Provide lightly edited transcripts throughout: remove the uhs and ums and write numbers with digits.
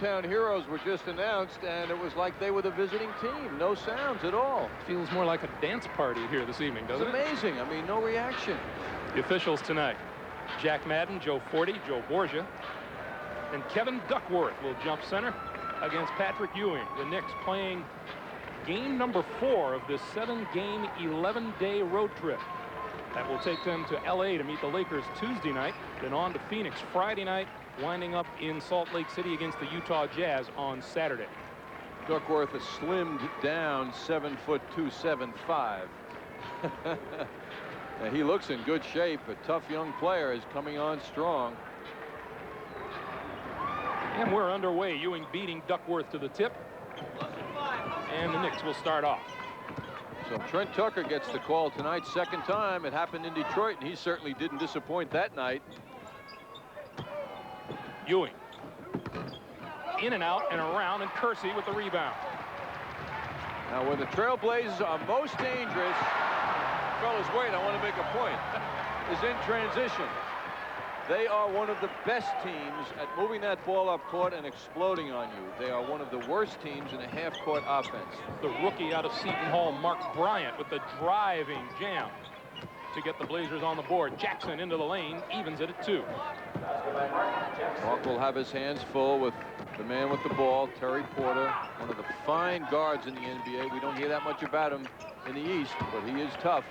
hometown heroes were just announced, and it was like they were the visiting team. No sounds at all. Feels more like a dance party here this evening, doesn't it? It's amazing. I mean, no reaction. The officials tonight: Jack Madden, Joe Forty, Joe Borgia, and Kevin Duckworth will jump center against Patrick Ewing. The Knicks playing game number 4 of this 7-game, 11-day road trip. That will take them to LA to meet the Lakers Tuesday night, then on to Phoenix Friday night, winding up in Salt Lake City against the Utah Jazz on Saturday. Duckworth is slimmed down, 7 foot 275. He looks in good shape. A tough young player is coming on strong. And we're underway. Ewing beating Duckworth to the tip. And the Knicks will start off. So Trent Tucker gets the call tonight, second time. It happened in Detroit, and he certainly didn't disappoint that night. Ewing in and out and around, and Kersey with the rebound. Now, when the Trailblazers are most dangerous, fellas, wait, I want to make a point, is in transition. They are one of the best teams at moving that ball up court and exploding on you. They are one of the worst teams in a half-court offense. The rookie out of Seton Hall, Mark Bryant, with the driving jam to get the Blazers on the board. Jackson into the lane, evens it at 2. Mark will have his hands full with the man with the ball, Terry Porter, one of the fine guards in the NBA. We don't hear that much about him in the East, but he is tough.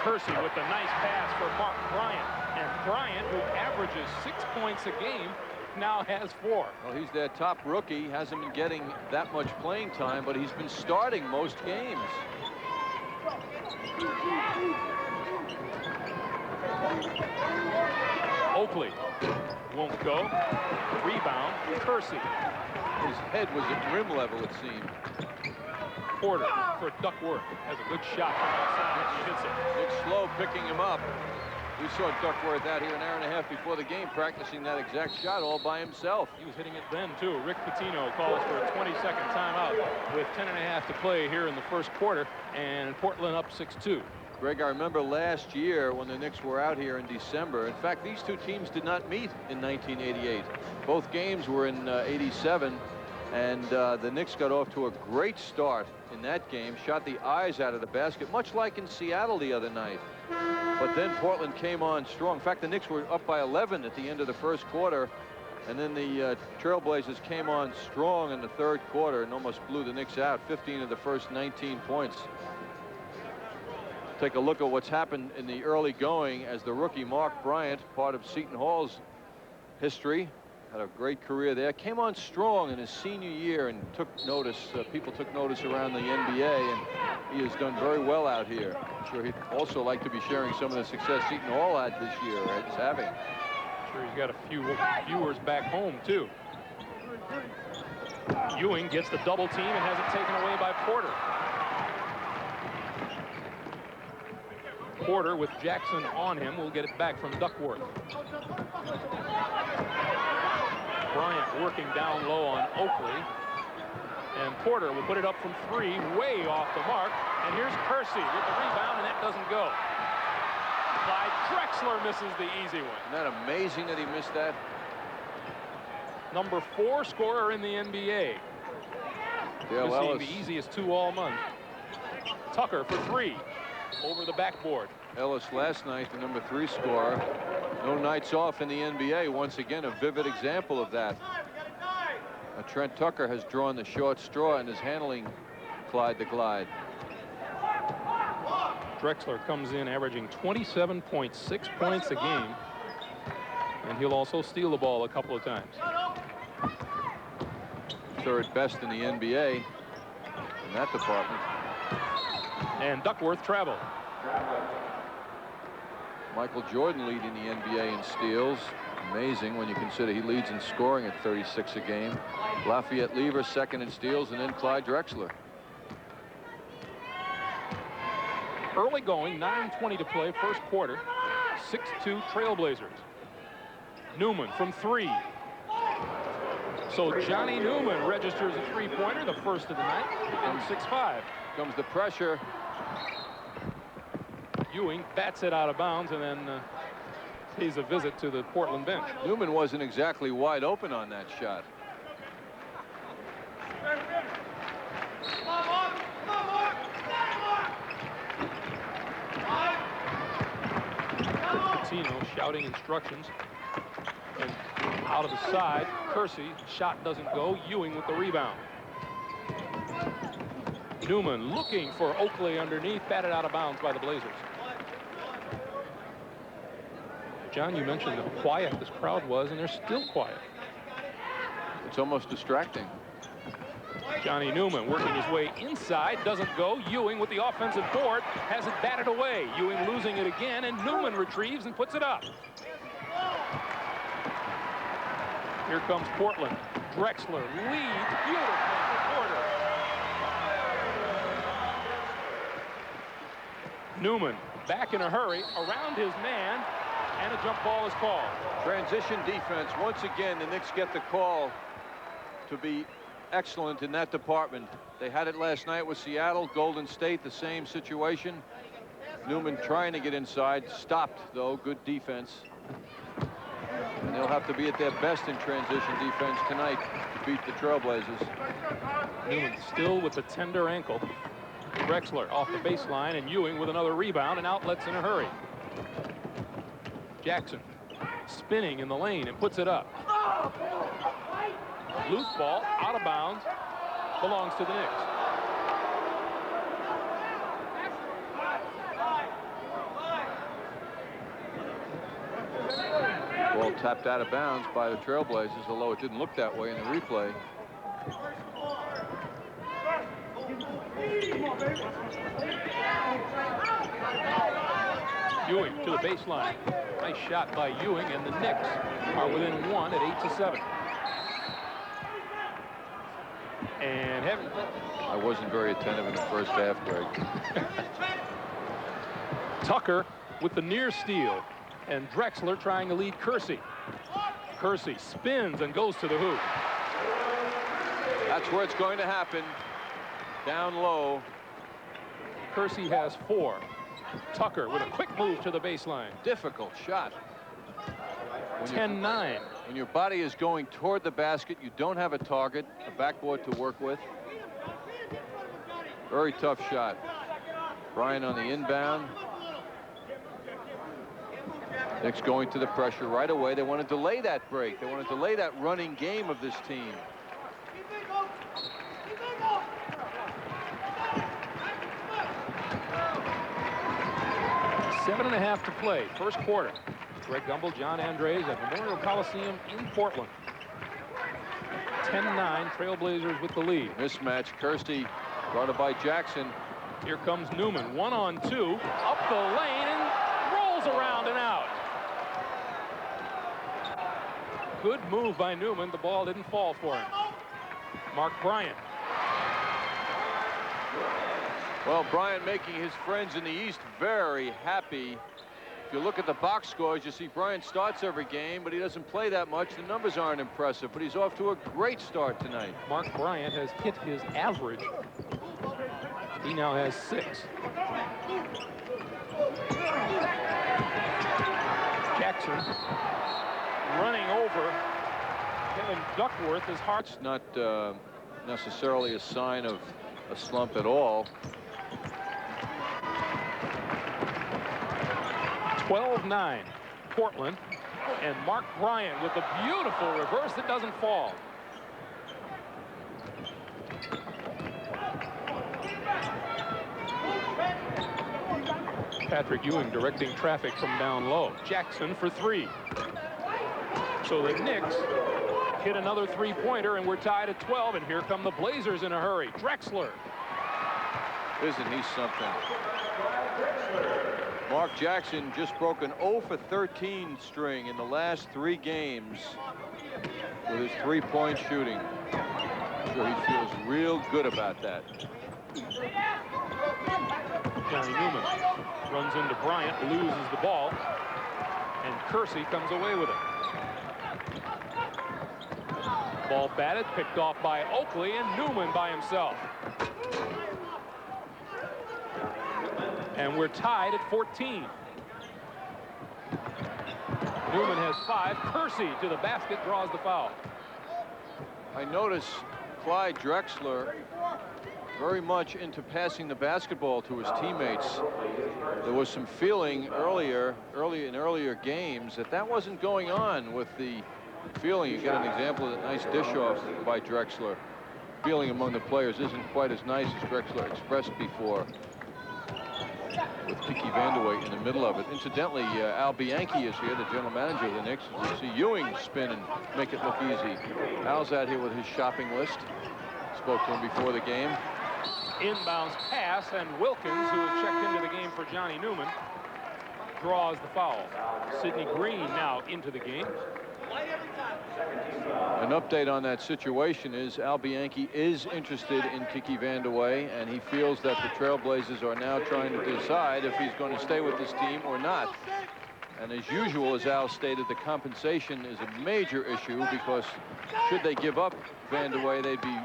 Kersey with the nice pass for Mark Bryant. And Bryant, who averages 6 points a game, now has 4. Well, he's their top rookie. Hasn't been getting that much playing time, but he's been starting most games. Oakley won't go. Rebound, Kersey. His head was at rim level, it seemed. Porter for Duckworth has a good shot from outside. He hits it. Nick Slow picking him up. We saw Duckworth out here an hour and a half before the game practicing that exact shot all by himself. He was hitting it then, too. Rick Pitino calls for a 20-second timeout with 10.5 to play here in the first quarter, and Portland up 6-2. Greg, I remember last year when the Knicks were out here in December. In fact, these two teams did not meet in 1988. Both games were in 87, and the Knicks got off to a great start in that game, shot the eyes out of the basket, much like in Seattle the other night. But then Portland came on strong. In fact, the Knicks were up by 11 at the end of the first quarter, and then the Trailblazers came on strong in the third quarter and almost blew the Knicks out. 15 of the first 19 points. Take a look at what's happened in the early going as the rookie Mark Bryant, part of Seton Hall's history, had a great career there, came on strong in his senior year and took notice. People took notice around the NBA, and he has done very well out here. I'm sure he'd also like to be sharing some of the success Seton Hall had this year. It's having. I'm sure he's got a few viewers back home, too. Ewing gets the double team and has it taken away by Porter. Porter with Jackson on him will get it back from Duckworth. Bryant working down low on Oakley. And Porter will put it up from 3, way off the mark. And here's Kersey with the rebound, and that doesn't go. Clyde Drexler misses the easy one. Isn't that amazing that he missed that? Number 4 scorer in the NBA. Missing the easiest 2 all month. Tucker for 3. Over the backboard. Ellis last night, the number 3 scorer. No nights off in the NBA. Once again, a vivid example of that. Trent Tucker has drawn the short straw and is handling Clyde the Glide. Drexler comes in averaging 27.6 points a game. And he'll also steal the ball a couple of times. Third best in the NBA in that department. And Duckworth travel. Michael Jordan leading the NBA in steals. Amazing when you consider he leads in scoring at 36 a game. Lafayette Lever second in steals, and then Clyde Drexler. Early going, 9:20 to play, first quarter. 6-2 Trailblazers. Newman from 3. So Johnny Newman registers a 3-pointer, the first of the night, and 6-5. Comes the pressure. Ewing bats it out of bounds and then pays a visit to the Portland bench. Newman wasn't exactly wide open on that shot. Patino shouting instructions. And out of the side, Kersey, shot doesn't go. Ewing with the rebound. Newman looking for Oakley underneath, batted out of bounds by the Blazers. John, you mentioned how quiet this crowd was, and they're still quiet. It's almost distracting. Johnny Newman working his way inside, doesn't go. Ewing with the offensive board, has it batted away. Ewing losing it again, and Newman retrieves and puts it up. Here comes Portland. Drexler leads beautifully for Porter. Newman back in a hurry around his man, and a jump ball is called. Transition defense. Once again, the Knicks get the call to be excellent in that department. They had it last night with Seattle. Golden State, the same situation. Newman trying to get inside, stopped though. Good defense. And they'll have to be at their best in transition defense tonight to beat the Trailblazers. Newman still with the tender ankle. Drexler off the baseline, and Ewing with another rebound, and outlets in a hurry. Jackson spinning in the lane and puts it up. Loose ball out of bounds, belongs to the Knicks. Ball tapped out of bounds by the Trailblazers, although it didn't look that way in the replay. Ewing to the baseline. Nice shot by Ewing, and the Knicks are within one at 8-7. And I wasn't very attentive in the first half, Greg. Tucker with the near steal, and Drexler trying to lead Kersey. Kersey spins and goes to the hoop. That's where it's going to happen. Down low. Kersey has 4. Tucker with a quick move to the baseline. Difficult shot. 10-9. When your body is going toward the basket, you don't have a target, a backboard to work with. Very tough shot. Bryant on the inbound. Knicks going to the pressure right away. They want to delay that break. They want to delay that running game of this team. Seven and a half to play, first quarter. Greg Gumbel, John Andres at Memorial Coliseum in Portland. 10-9, Trailblazers with the lead. Mismatch, Kersey guarded by Jackson. Here comes Newman, 1-on-2, up the lane and rolls around and out. Good move by Newman. The ball didn't fall for him. Mark Bryant. Well, Bryant making his friends in the East very happy. If you look at the box scores, you see Bryant starts every game, but he doesn't play that much. The numbers aren't impressive, but he's off to a great start tonight. Mark Bryant has hit his average. He now has 6. Jackson running over Kevin Duckworth. His heart's not necessarily a sign of a slump at all. 12-9, Portland, and Mark Bryant with a beautiful reverse that doesn't fall. Patrick Ewing directing traffic from down low. Jackson for 3. So the Knicks hit another 3-pointer, and we're tied at 12, and here come the Blazers in a hurry. Drexler. Isn't he something? Mark Jackson just broke an 0 for 13 string in the last 3 games with his 3-point shooting. I'm sure he feels real good about that. Johnny Newman runs into Bryant, loses the ball, and Kersey comes away with it. Ball batted, picked off by Oakley, and Newman by himself. And we're tied at 14. Newman has 5. Kersey to the basket, draws the foul. I notice Clyde Drexler very much into passing the basketball to his teammates. There was some feeling in earlier games that wasn't going on with the feeling. You got an example of that nice dish off by Drexler. Feeling among the players isn't quite as nice as Drexler expressed before, with Kiki Vandeweghe in the middle of it. Incidentally, Al Bianchi is here, the general manager of the Knicks. We see Ewing spin and make it look easy. Al's out here with his shopping list. Spoke to him before the game. Inbounds pass, and Wilkins, who has checked into the game for Johnny Newman, draws the foul. Sidney Green now into the game. An update on that situation is Al Bianchi is interested in Kiki Vandeweghe, and he feels that the Trailblazers are now trying to decide if he's going to stay with this team or not. And as usual, as Al stated, the compensation is a major issue, because should they give up Vandeweghe, they'd be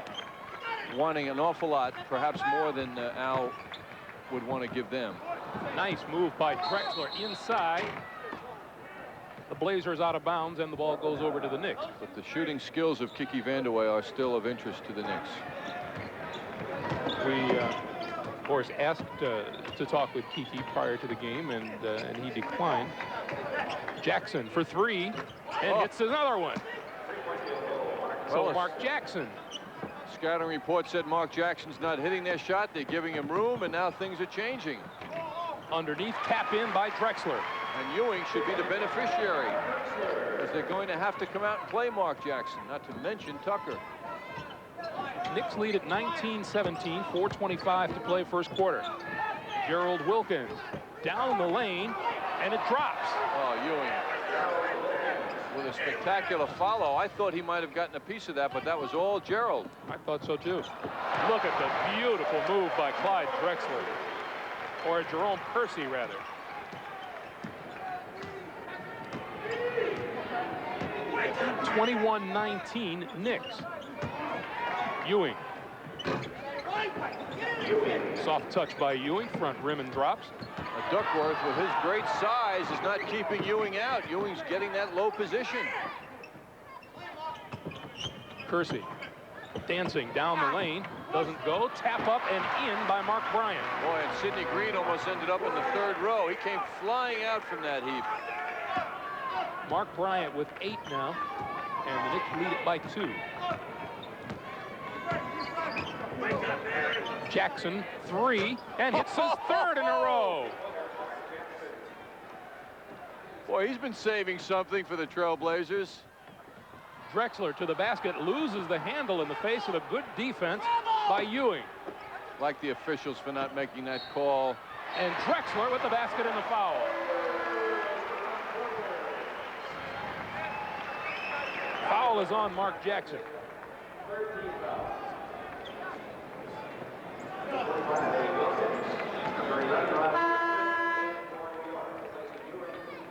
wanting an awful lot, perhaps more than Al would want to give them. Nice move by Drexler inside. The Blazers out of bounds, and the ball goes over to the Knicks. But the shooting skills of Kiki Vandeweghe are still of interest to the Knicks. We, of course, asked to talk with Kiki prior to the game, and he declined. Jackson for three, and hits another one. So Mark Jackson. Scouting report said Mark Jackson's not hitting their shot. They're giving him room, and now things are changing. Underneath, tap in by Drexler. And Ewing should be the beneficiary, as they're going to have to come out and play Mark Jackson, not to mention Tucker. Knicks lead at 19-17, 4:25 to play first quarter. Gerald Wilkins down the lane, and it drops. Oh, Ewing with a spectacular follow. I thought he might have gotten a piece of that, but that was all Gerald. I thought so too. Look at the beautiful move by Clyde Drexler, or Jerome Kersey rather. (21-19) Knicks. Ewing. Soft touch by Ewing, front rim and drops. Duckworth, with his great size, is not keeping Ewing out. Ewing's getting that low position. Kersey dancing down the lane, doesn't go. Tap up and in by Mark Bryant. Boy, and Sidney Green almost ended up in the third row. He came flying out from that heap. Mark Bryant with 8 now, and the Knicks lead it by 2. Jackson, 3, and hits his third in a row. Boy, he's been saving something for the Trailblazers. Drexler to the basket, loses the handle in the face of a good defense by Ewing. Like the officials for not making that call. And Drexler with the basket and the foul. Foul is on Mark Jackson.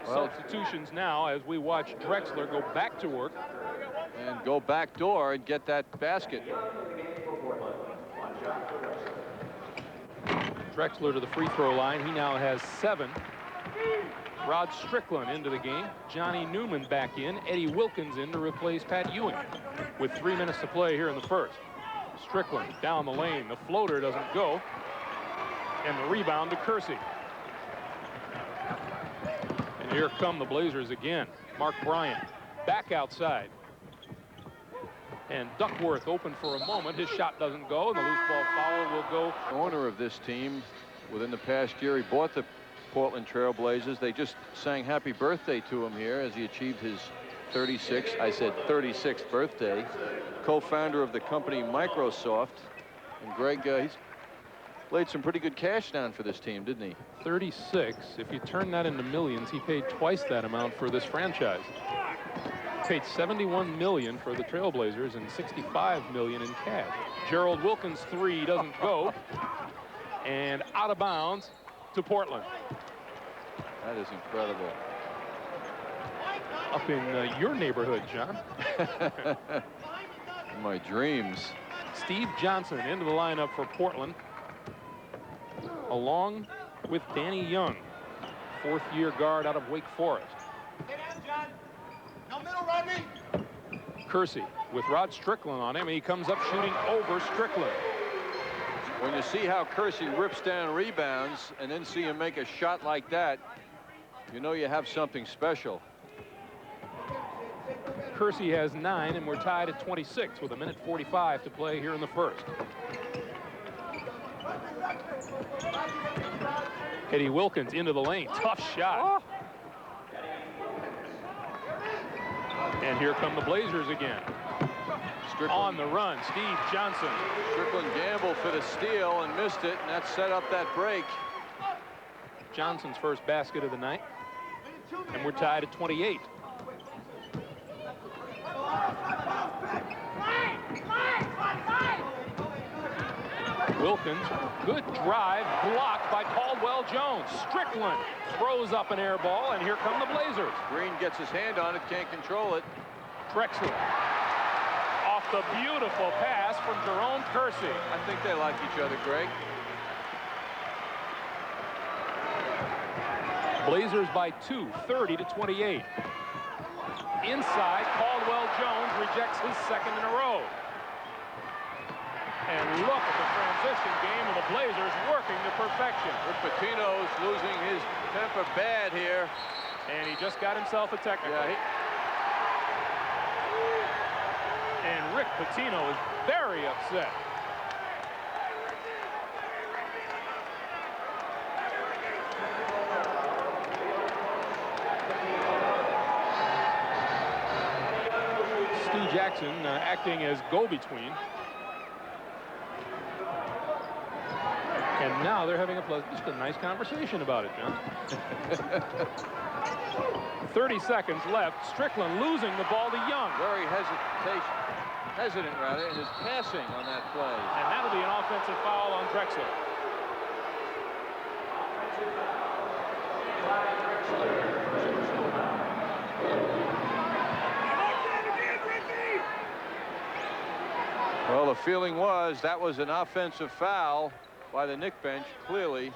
Substitutions now as we watch Drexler go back to work. And go back door and get that basket. Drexler to the free throw line. He now has 7. Rod Strickland into the game. Johnny Newman back in. Eddie Wilkins in to replace Pat Ewing with 3 minutes to play here in the first. Strickland down the lane. The floater doesn't go. And the rebound to Kersey. And here come the Blazers again. Mark Bryant back outside. And Duckworth open for a moment. His shot doesn't go, and the loose ball foul will go. Owner of this team within the past year, he bought the Portland Trailblazers. They just sang happy birthday to him here as he achieved his 36th birthday. Co-founder of the company Microsoft. And Greg, he's laid some pretty good cash down for this team, didn't he? 36. If you turn that into millions, he paid twice that amount for this franchise. Paid $71 million for the Trailblazers and $65 million in cash. Gerald Wilkins' 3 doesn't go. And out of bounds to Portland. That is incredible. Up in your neighborhood, John. My dreams. Steve Johnson into the lineup for Portland, along with Danny Young, 4th-year guard out of Wake Forest. Kersey with Rod Strickland on him. He comes up shooting over Strickland. When you see how Kersey rips down rebounds and then see him make a shot like that, you know you have something special. Kersey has 9, and we're tied at 26 with 1:45 to play here in the first. Eddie Wilkins into the lane. Tough shot. And here come the Blazers again. Strickland on the run. Steve Johnson. Strickland gambled for the steal and missed it, and that set up that break. Johnson's first basket of the night. And we're tied at 28. Wilkins, good drive, blocked by Caldwell Jones. Strickland throws up an air ball, and here come the Blazers. Green gets his hand on it, can't control it. Drexler off the beautiful pass from Jerome Kersey. I think they like each other, Greg. Blazers by 2, 30-28. Inside, Caldwell Jones rejects his second in a row. And look at the transition game of the Blazers working to perfection. Rick Pitino's losing his temper bad here. And he just got himself a technical. Yeah, and Rick Pitino is very upset. Stu Jackson acting as go-between. And now they're having just a nice conversation about it, John. 30 seconds left. Strickland losing the ball to Young. Very hesitant rather, in his passing on that play. And that'll be an offensive foul on Drexler. Well, the feeling was that was an offensive foul by the Knicks bench, clearly.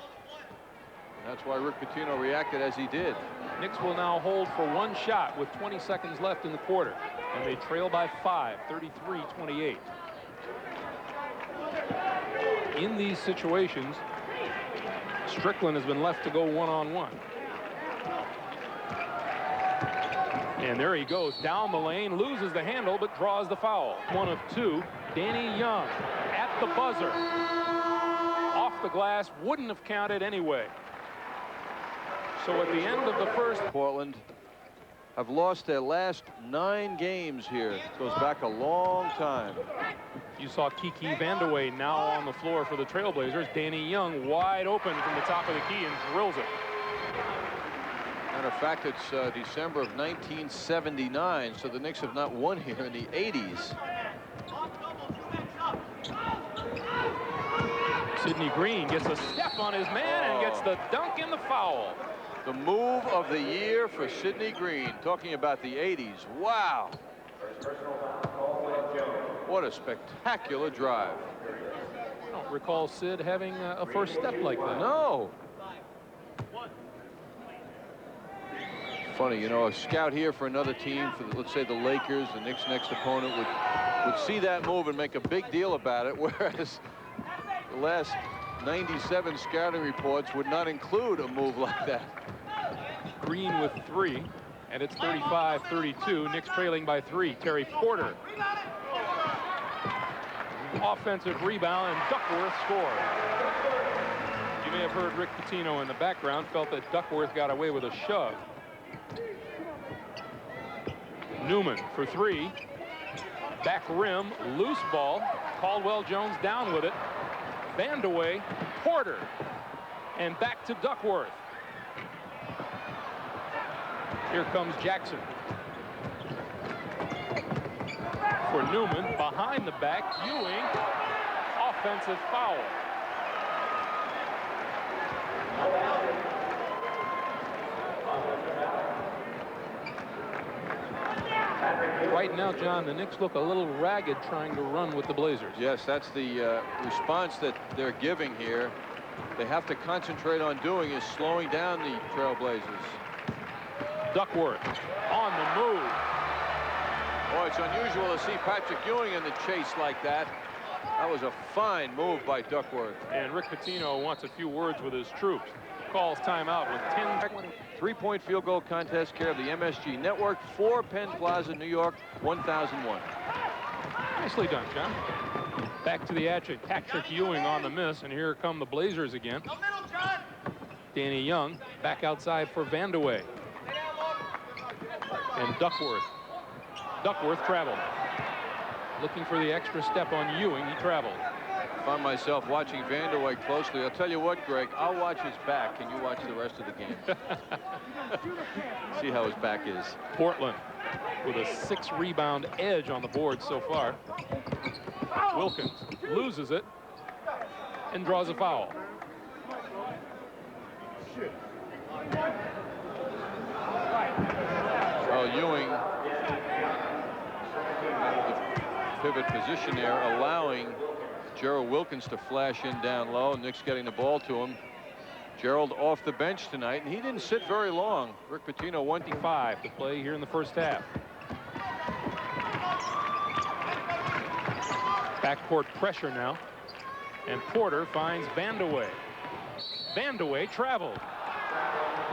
That's why Rick Pitino reacted as he did. Knicks will now hold for one shot with 20 seconds left in the quarter. And they trail by 5, 33-28. In these situations, Strickland has been left to go one-on-one. And there he goes down the lane, loses the handle, but draws the foul. 1 of 2. Danny Young at the buzzer. Off the glass, wouldn't have counted anyway. So at the end of the first, Portland have lost their last 9 games here. It goes back a long time. You saw Kiki Vandeweghe now on the floor for the Trailblazers. Danny Young wide open from the top of the key and drills it. Matter of fact, it's December of 1979, so the Knicks have not won here in the 80s. Sidney Green gets a step on his man and gets the dunk and the foul. The move of the year for Sidney Green. Talking about the 80s. Wow. What a spectacular drive. I don't recall Sid having a first step like that. No. Funny, you know, a scout here for another team, for let's say the Lakers, the Knicks' next opponent, would see that move and make a big deal about it, whereas the last 97 scouting reports would not include a move like that. Green with 3, and it's 35-32. Knicks trailing by 3. Terry Porter. Offensive rebound, and Duckworth scored. You may have heard Rick Pitino in the background, felt that Duckworth got away with a shove. Newman for 3. Back rim, loose ball. Caldwell Jones down with it. Vandeweghe, Porter, and back to Duckworth. Here comes Jackson. For Newman, behind the back, Ewing, offensive foul. Right now, John, the Knicks look a little ragged trying to run with the Blazers. Yes, that's the response that they're giving here. They have to concentrate on doing is slowing down the Trailblazers. Duckworth on the move. Boy, it's unusual to see Patrick Ewing in the chase like that. That was a fine move by Duckworth. And Rick Pitino wants a few words with his troops. Calls timeout with 10. 3-point field goal contest, care of the MSG Network, 4 Penn Plaza, New York, 1001. Nicely done, John. Back to the action. Patrick Ewing on the miss, and here come the Blazers again. Danny Young back outside for Vandeweghe. And Duckworth. Duckworth traveled. Looking for the extra step on Ewing. He traveled. Found myself watching Vandeweghe closely. I'll tell you what, Greg, I'll watch his back and you watch the rest of the game. See how his back is. Portland with a 6-rebound edge on the board so far. Wilkins loses it and draws a foul. Well, Ewing, the pivot position there, allowing Gerald Wilkins to flash in down low. Knicks getting the ball to him. Gerald off the bench tonight, and he didn't sit very long. Rick Pitino 25 to play here in the first half. Backcourt pressure now, and Porter finds Vandeweghe. Vandeweghe traveled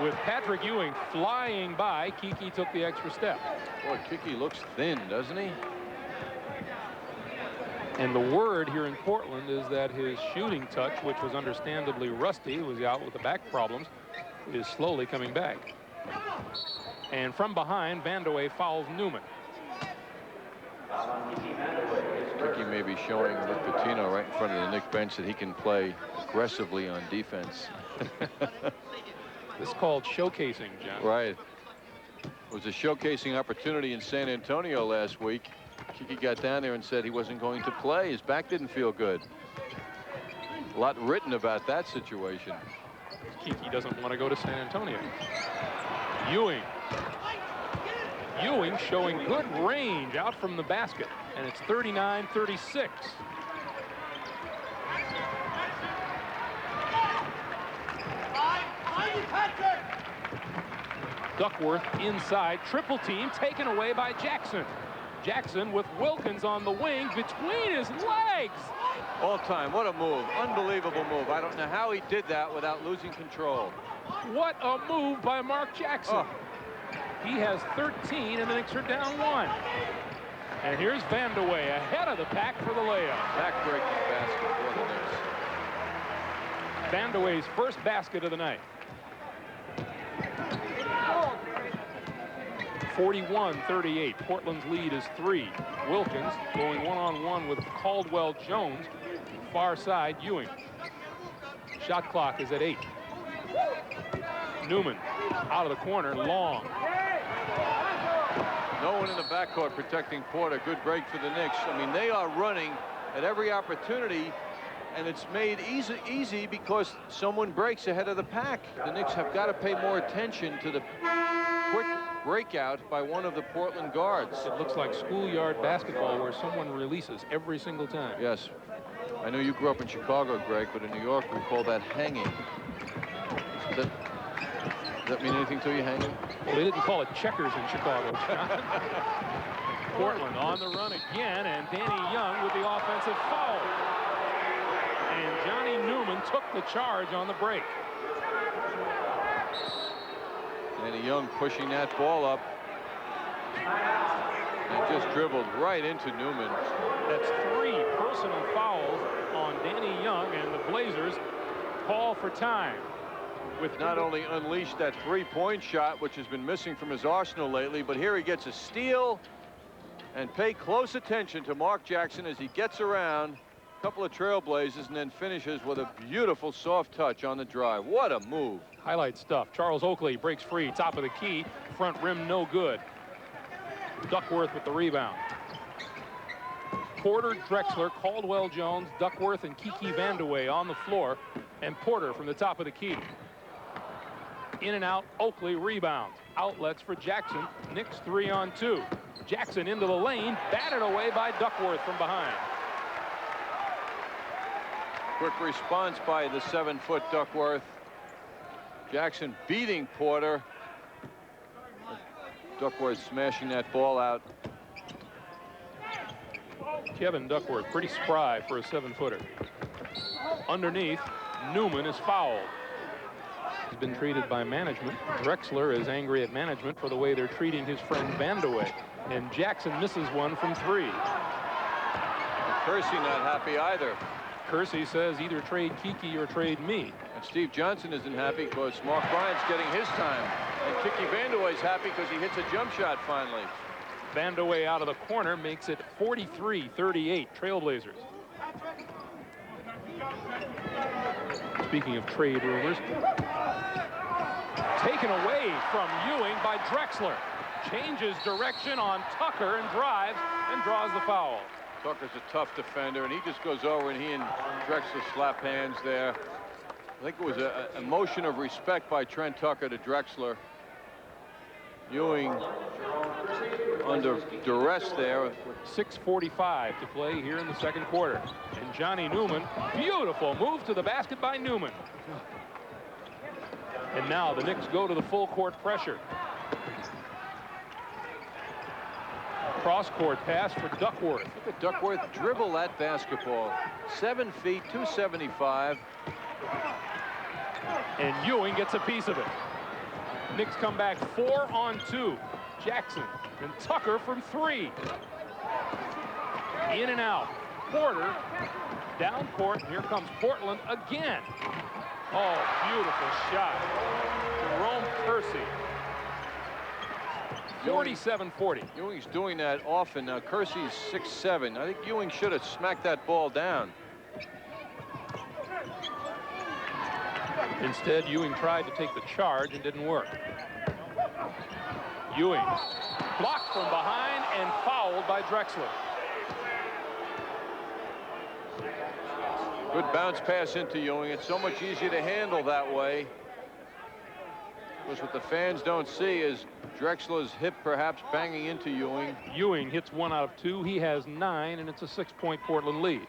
with Patrick Ewing flying by. Kiki took the extra step. Boy, Kiki looks thin, doesn't he? And the word here in Portland is that his shooting touch, which was understandably rusty, was out with the back problems, is slowly coming back. And from behind, Vandeweghe fouls Newman. Kiki may be showing Rick Pitino right in front of the Knicks bench that he can play aggressively on defense. This is called showcasing, John. Right. It was a showcasing opportunity in San Antonio last week. Kiki got down there and said he wasn't going to play. His back didn't feel good. A lot written about that situation. Kiki doesn't want to go to San Antonio. Ewing. Ewing showing good range out from the basket, and it's 39-36. Duckworth inside, triple team taken away by Jackson. Jackson with Wilkins on the wing between his legs. All time, what a move, unbelievable move. I don't know how he did that without losing control. What a move by Mark Jackson. Oh. He has 13 and the Knicks are down 1. And here's Vandeweghe ahead of the pack for the layup. Back-breaking basket for the Knicks. Vandeweghe's first basket of the night. 41-38. Portland's lead is 3. Wilkins going one-on-one with Caldwell Jones. Far side, Ewing. Shot clock is at 8. Newman out of the corner, long. No one in the backcourt protecting Porter. Good break for the Knicks. I mean, they are running at every opportunity, and it's made easy because someone breaks ahead of the pack. The Knicks have got to pay more attention to the quick breakout by one of the Portland guards. It looks like schoolyard basketball where someone releases every single time. Yes. I know you grew up in Chicago, Greg, but in New York we call that hanging. Does that mean anything to you, hanging? Well, they didn't call it checkers in Chicago, John. Portland on the run again, and Danny Young with the offensive foul. And Johnny Newman took the charge on the break. Danny Young pushing that ball up. And just dribbled right into Newman. That's 3 personal fouls on Danny Young, and the Blazers call for time. With not only unleashed that 3-point shot, which has been missing from his arsenal lately, but here he gets a steal. And pay close attention to Mark Jackson as he gets around a couple of trailblazers and then finishes with a beautiful soft touch on the drive. What a move. Highlight stuff. Charles Oakley breaks free, top of the key, front rim no good. Duckworth with the rebound. Porter, Drexler, Caldwell Jones, Duckworth, and Kiki Vandeweghe on the floor, and Porter from the top of the key. In and out, Oakley rebounds. Outlets for Jackson. Knicks 3-on-2. Jackson into the lane, batted away by Duckworth from behind. Quick response by the 7-foot Duckworth. Jackson beating Porter. Duckworth smashing that ball out. Kevin Duckworth, pretty spry for a 7-footer. Underneath, Newman is fouled. He's been treated by management. Drexler is angry at management for the way they're treating his friend Vandeweghe. And Jackson misses one from 3. Kersey not happy either. Kersey says either trade Kiki or trade me. And Steve Johnson isn't happy because Mark Bryant's getting his time. And Kiki Vandeweghe's happy because he hits a jump shot finally. Vandeweghe out of the corner makes it 43-38 Trailblazers. Speaking of trade rumors, taken away from Ewing by Drexler. Changes direction on Tucker and drives and draws the foul. Tucker's a tough defender, and he just goes over, and he and Drexler slap hands there. I think it was a motion of respect by Trent Tucker to Drexler. Ewing under duress there. 6:45 to play here in the second quarter. And Johnny Newman, beautiful move to the basket by Newman. And now the Knicks go to the full court pressure. Cross-court pass for Duckworth. Look at Duckworth dribble that basketball. 7 feet, 275. And Ewing gets a piece of it. Knicks come back 4-on-2. Jackson and Tucker from 3. In and out. Porter down court. Here comes Portland again. Oh, beautiful shot. Jerome Kersey. 47-40. Ewing's doing that often. Now Kersey's 6'7". I think Ewing should have smacked that ball down. Instead, Ewing tried to take the charge and didn't work. Ewing blocked from behind and fouled by Drexler. Good bounce pass into Ewing. It's so much easier to handle that way. Because what the fans don't see is Drexler's hip perhaps banging into Ewing. Ewing hits 1 out of 2. He has 9, and it's a 6-point Portland lead.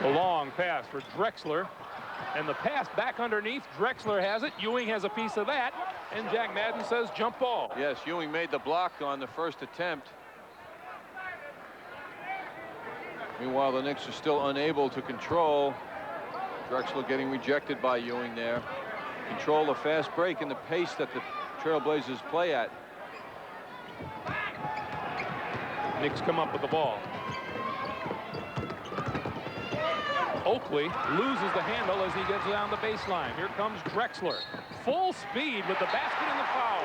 A long pass for Drexler. And the pass back underneath. Drexler has it. Ewing has a piece of that. And Jack Madden says jump ball. Yes, Ewing made the block on the first attempt. Meanwhile, the Knicks are still unable to control. Drexler getting rejected by Ewing there. Control the fast break and the pace that the Trailblazers play at. Knicks come up with the ball. Oakley loses the handle as he gets down the baseline. Here comes Drexler. Full speed with the basket and the foul.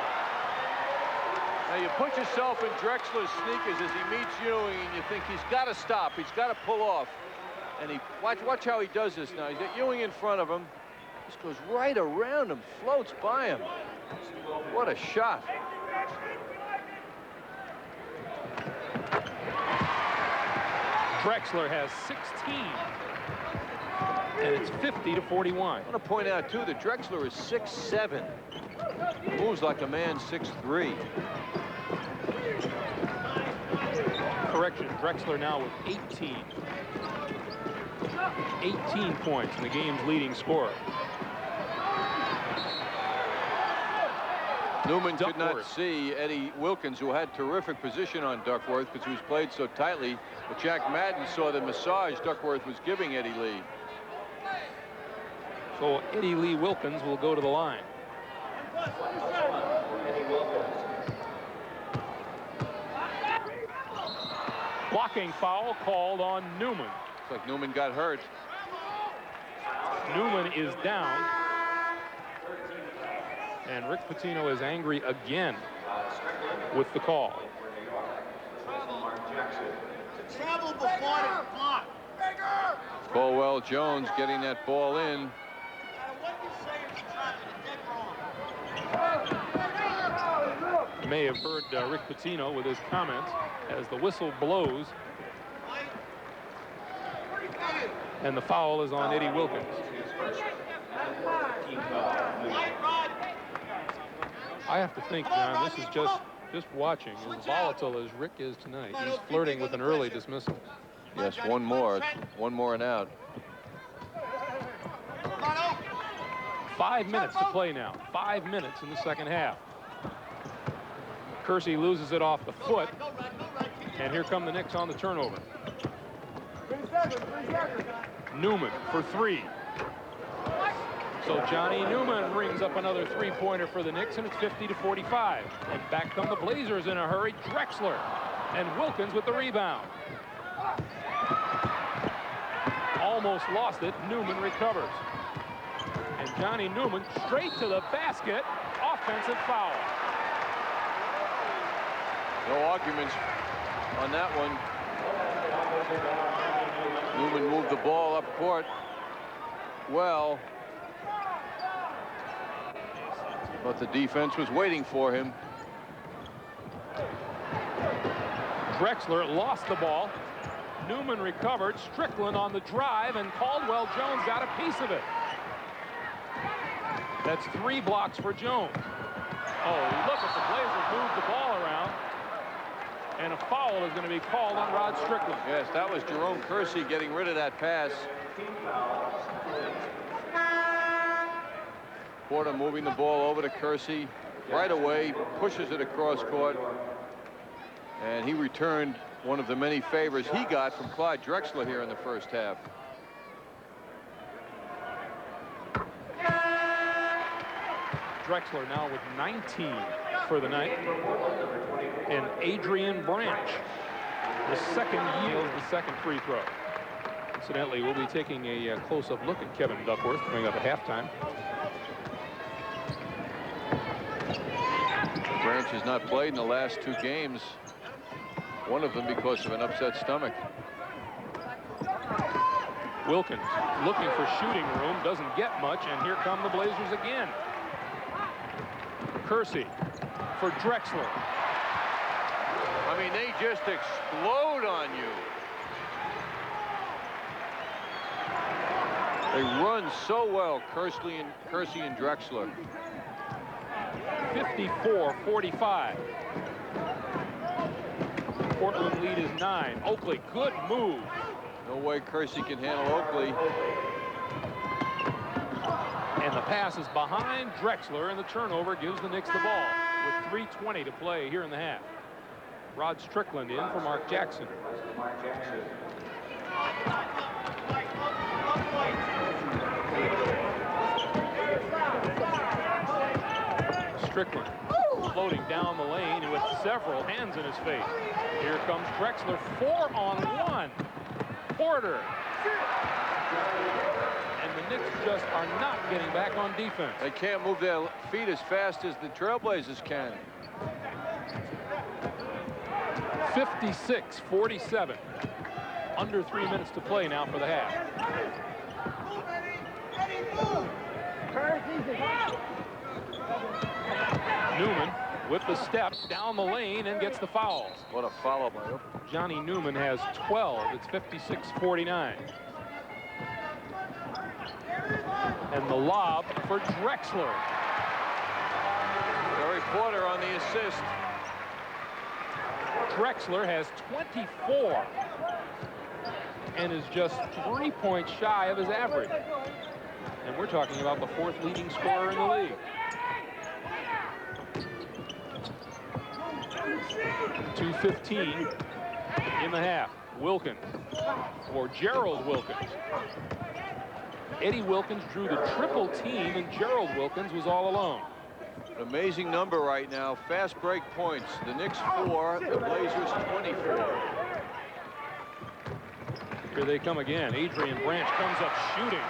Now you put yourself in Drexler's sneakers as he meets Ewing, and you think he's got to stop. He's got to pull off. And he watch how he does this now. He's got Ewing in front of him. Just goes right around him, floats by him. What a shot. Drexler has 16. And it's 50-41. I want to point out, too, that Drexler is 6'7". Moves like a man 6'3". Correction, Drexler now with 18. 18 points in the game's leading scorer. Newman could not see Eddie Wilkins, who had terrific position on Duckworth because he was played so tightly. But Jack Madden saw the massage Duckworth was giving Eddie Lee. So Eddie Lee Wilkins will go to the line. Blocking foul called on Newman. It's like Newman got hurt. Newman is down. And Rick Pitino is angry again with the call. Colwell Jones getting that ball in. You may have heard Rick Pitino with his comments as the whistle blows. And the foul is on Eddie Wilkins. I have to think, John, this is just watching. As volatile as Rick is tonight, he's flirting with an early dismissal. Yes, one more and out. 5 minutes to play now. 5 minutes in the second half. Kersey loses it off the foot. And here come the Knicks on the turnover. Newman for three. So Johnny Newman rings up another three-pointer for the Knicks, and it's 50-45. And back come the Blazers in a hurry. Drexler and Wilkins with the rebound. Almost lost it. Newman recovers. And Johnny Newman straight to the basket. Offensive foul. No arguments on that one. Newman moved the ball up court well, but the defense was waiting for him. Drexler lost the ball. Newman recovered. Strickland on the drive, and Caldwell Jones got a piece of it. That's 3 blocks for Jones. Oh, look at the Blazers move the ball around. And a foul is going to be called on Rod Strickland. Yes, that was Jerome Kersey getting rid of that pass. Porter moving the ball over to Kersey right away, pushes it across court. And he returned one of the many favors he got from Clyde Drexler here in the first half. Drexler now with 19 for the night. And Adrian Branch, the second yields the second free throw. Incidentally, we'll be taking a close-up look at Kevin Duckworth coming up at halftime. Branch has not played in the last 2 games. One of them because of an upset stomach. Wilkins looking for shooting room, doesn't get much, and here come the Blazers again. Kersey for Drexler. I mean, they just explode on you. They run so well, Kersey and Drexler. 54-45. Portland lead is 9. Oakley, good move. No way Kersey can handle Oakley. And the pass is behind Drexler, and the turnover gives the Knicks the ball with 3:20 to play here in the half. Rod Strickland in for Mark Jackson. Strickland floating down the lane and with several hands in his face. Here comes Drexler, 4-on-1. Porter. And the Knicks just are not getting back on defense. They can't move their feet as fast as the Trailblazers can. 56-47. Under 3 minutes to play now for the half. Newman with the step down the lane and gets the foul. What a follow by him. Johnny Newman has 12. It's 56-49. And the lob for Drexler. Gary Porter on the assist. Drexler has 24 and is just 3 points shy of his average. And we're talking about the 4th leading scorer in the league. .2:15 in the half. Wilkins for Gerald Wilkins. Eddie Wilkins drew the triple team, and Gerald Wilkins was all alone. An amazing number right now. Fast break points. The Knicks 4, the Blazers 24. Here they come again. Adrian Branch comes up shooting.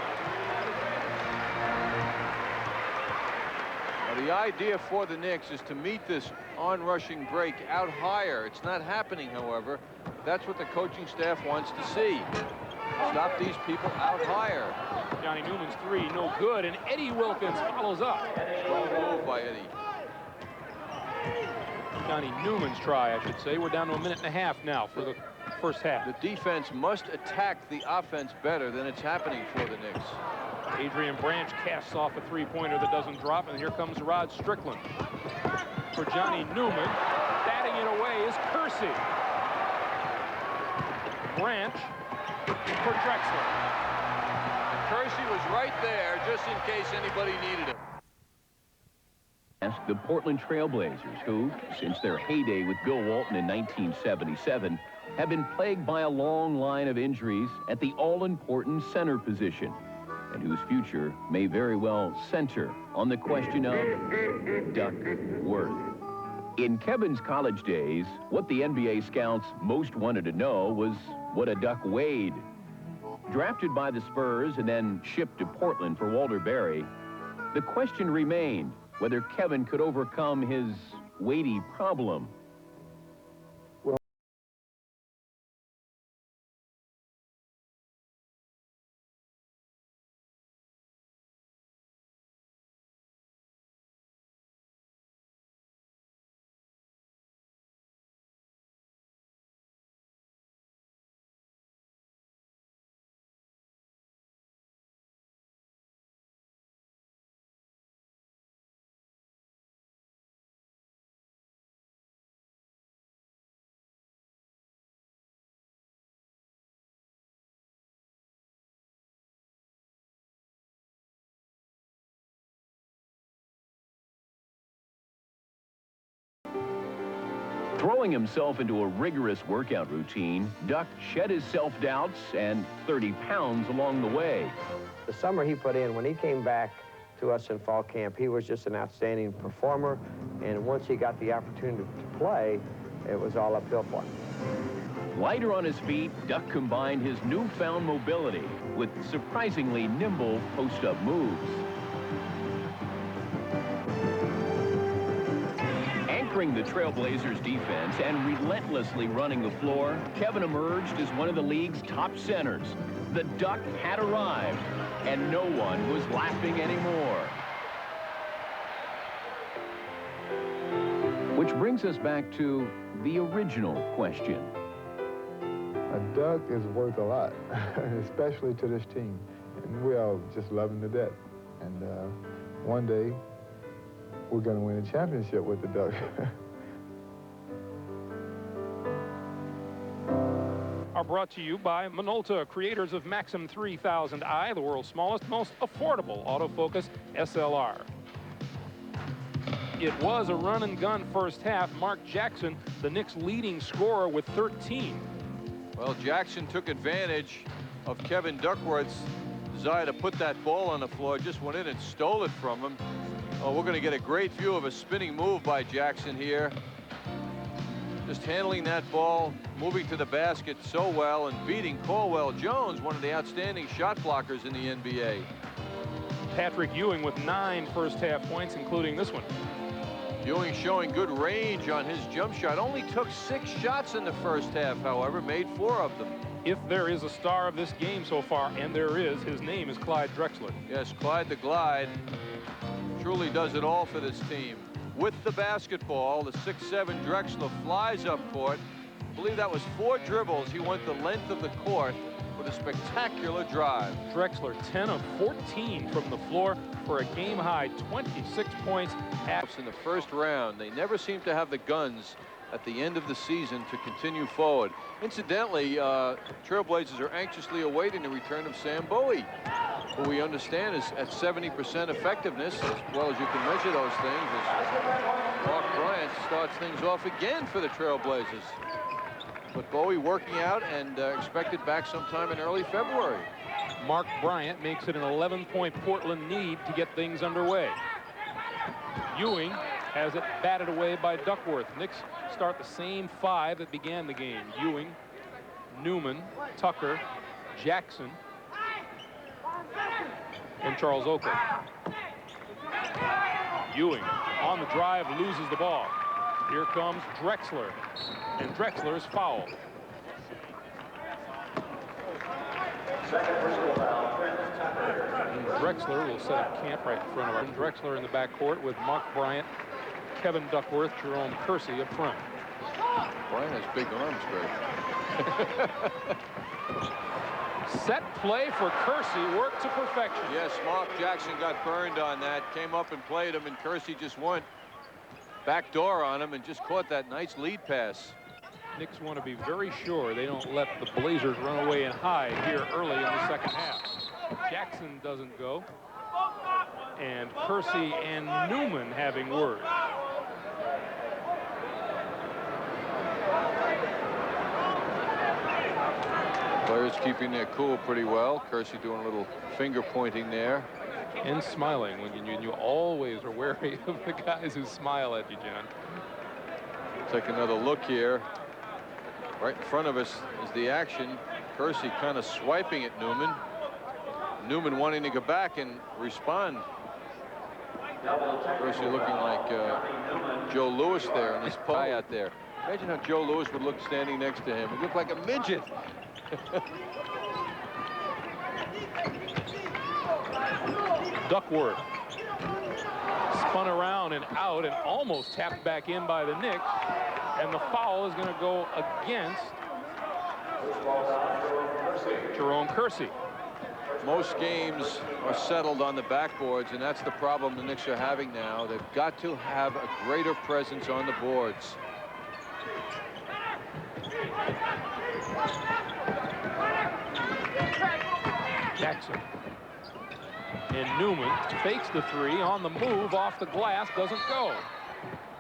Now, the idea for the Knicks is to meet this on-rushing break out higher. It's not happening, however. That's what the coaching staff wants to see. Stop these people out higher. Johnny Newman's 3, no good, and Eddie Wilkins follows up. Strong move by Eddie. Johnny Newman's try, I should say. We're down to a minute and a half now for the first half. The defense must attack the offense better than it's happening for the Knicks. Adrian Branch casts off a three-pointer that doesn't drop, and here comes Rod Strickland. For Johnny Newman, batting it away is Kersey. Branch for Drexler. Kersey was right there just in case anybody needed him. the Portland Trail Blazers, who, since their heyday with Bill Walton in 1977, have been plagued by a long line of injuries at the all-important center position, and whose future may very well center on the question of Duckworth. In Kevin's college days, what the NBA scouts most wanted to know was what a Duck weighed. Drafted by the Spurs and then shipped to Portland for Walter Berry, the question remained whether Kevin could overcome his weighty problem. Throwing himself into a rigorous workout routine, Duck shed his self-doubts and 30 pounds along the way. The summer he put in, when he came back to us in fall camp, he was just an outstanding performer, and once he got the opportunity to play, it was all uphill for him. Lighter on his feet, Duck combined his newfound mobility with surprisingly nimble post-up moves. Anchoring the Trailblazers defense and relentlessly running the floor, Kevin emerged as one of the league's top centers. The Duck had arrived, and no one was laughing anymore. Which brings us back to the original question. A Duck is worth a lot, especially to this team. And we all just love him to death. And one day, we're going to win a championship with the Duck. Are brought to you by Minolta, creators of Maxim 3000i, the world's smallest, most affordable autofocus SLR. It was a run-and-gun first half. Mark Jackson, the Knicks' leading scorer, with 13. Well, Jackson took advantage of Kevin Duckworth's desire to put that ball on the floor, just went in and stole it from him. Oh, we're going to get a great view of a spinning move by Jackson here. Just handling that ball, moving to the basket so well, and beating Caldwell Jones, one of the outstanding shot blockers in the NBA. Patrick Ewing with 9 first-half points, including this one. Ewing showing good range on his jump shot. Only took 6 shots in the first half, however, made 4 of them. If there is a star of this game so far, and there is, his name is Clyde Drexler. Yes, Clyde the Glide truly does it all for this team. With the basketball, the 6'7" Drexler flies up court. I believe that was 4 dribbles. He went the length of the court with a spectacular drive. Drexler, 10 of 14 from the floor for a game-high 26 points. In the first round, they never seem to have the guns at the end of the season to continue forward. Incidentally, Trailblazers are anxiously awaiting the return of Sam Bowie, who we understand is at 70% effectiveness, as well as you can measure those things, as Mark Bryant starts things off again for the Trailblazers. But Bowie working out and expected back sometime in early February. Mark Bryant makes it an 11-point Portland need to get things underway. Ewing has it batted away by Duckworth. Knicks start the same 5 that began the game. Ewing, Newman, Tucker, Jackson, and Charles Oakley. Ewing on the drive, loses the ball. Here comes Drexler, and Drexler is fouled. Drexler will set up camp right in front of him. Drexler in the backcourt with Mark Bryant, Kevin Duckworth, Jerome Kersey up front. Bryant has big arms, Greg. Set play for Kersey, worked to perfection. Yes, Mark Jackson got burned on that, came up and played him, and Kersey just went backdoor on him and just caught that nice lead pass. Knicks want to be very sure they don't let the Blazers run away and hide here early in the second half. Jackson doesn't go. and Kersey and Newman having words. Players keeping their cool pretty well. Kersey doing a little finger pointing there. And smiling when you always are wary of the guys who smile at you, John. Take another look here. Right in front of us is the action. Kersey kind of swiping at Newman. Newman wanting to go back and respond. Kersey looking like Joe Louis there in his pie out there. Imagine how Joe Louis would look standing next to him. He looked like a midget. Duckworth spun around and out and almost tapped back in by the Knicks, and the foul is going to go against Jerome Kersey. Most games are settled on the backboards, and that's the problem the Knicks are having now. They've got to have a greater presence on the boards. Jackson. And Newman fakes the three on the move off the glass, doesn't go.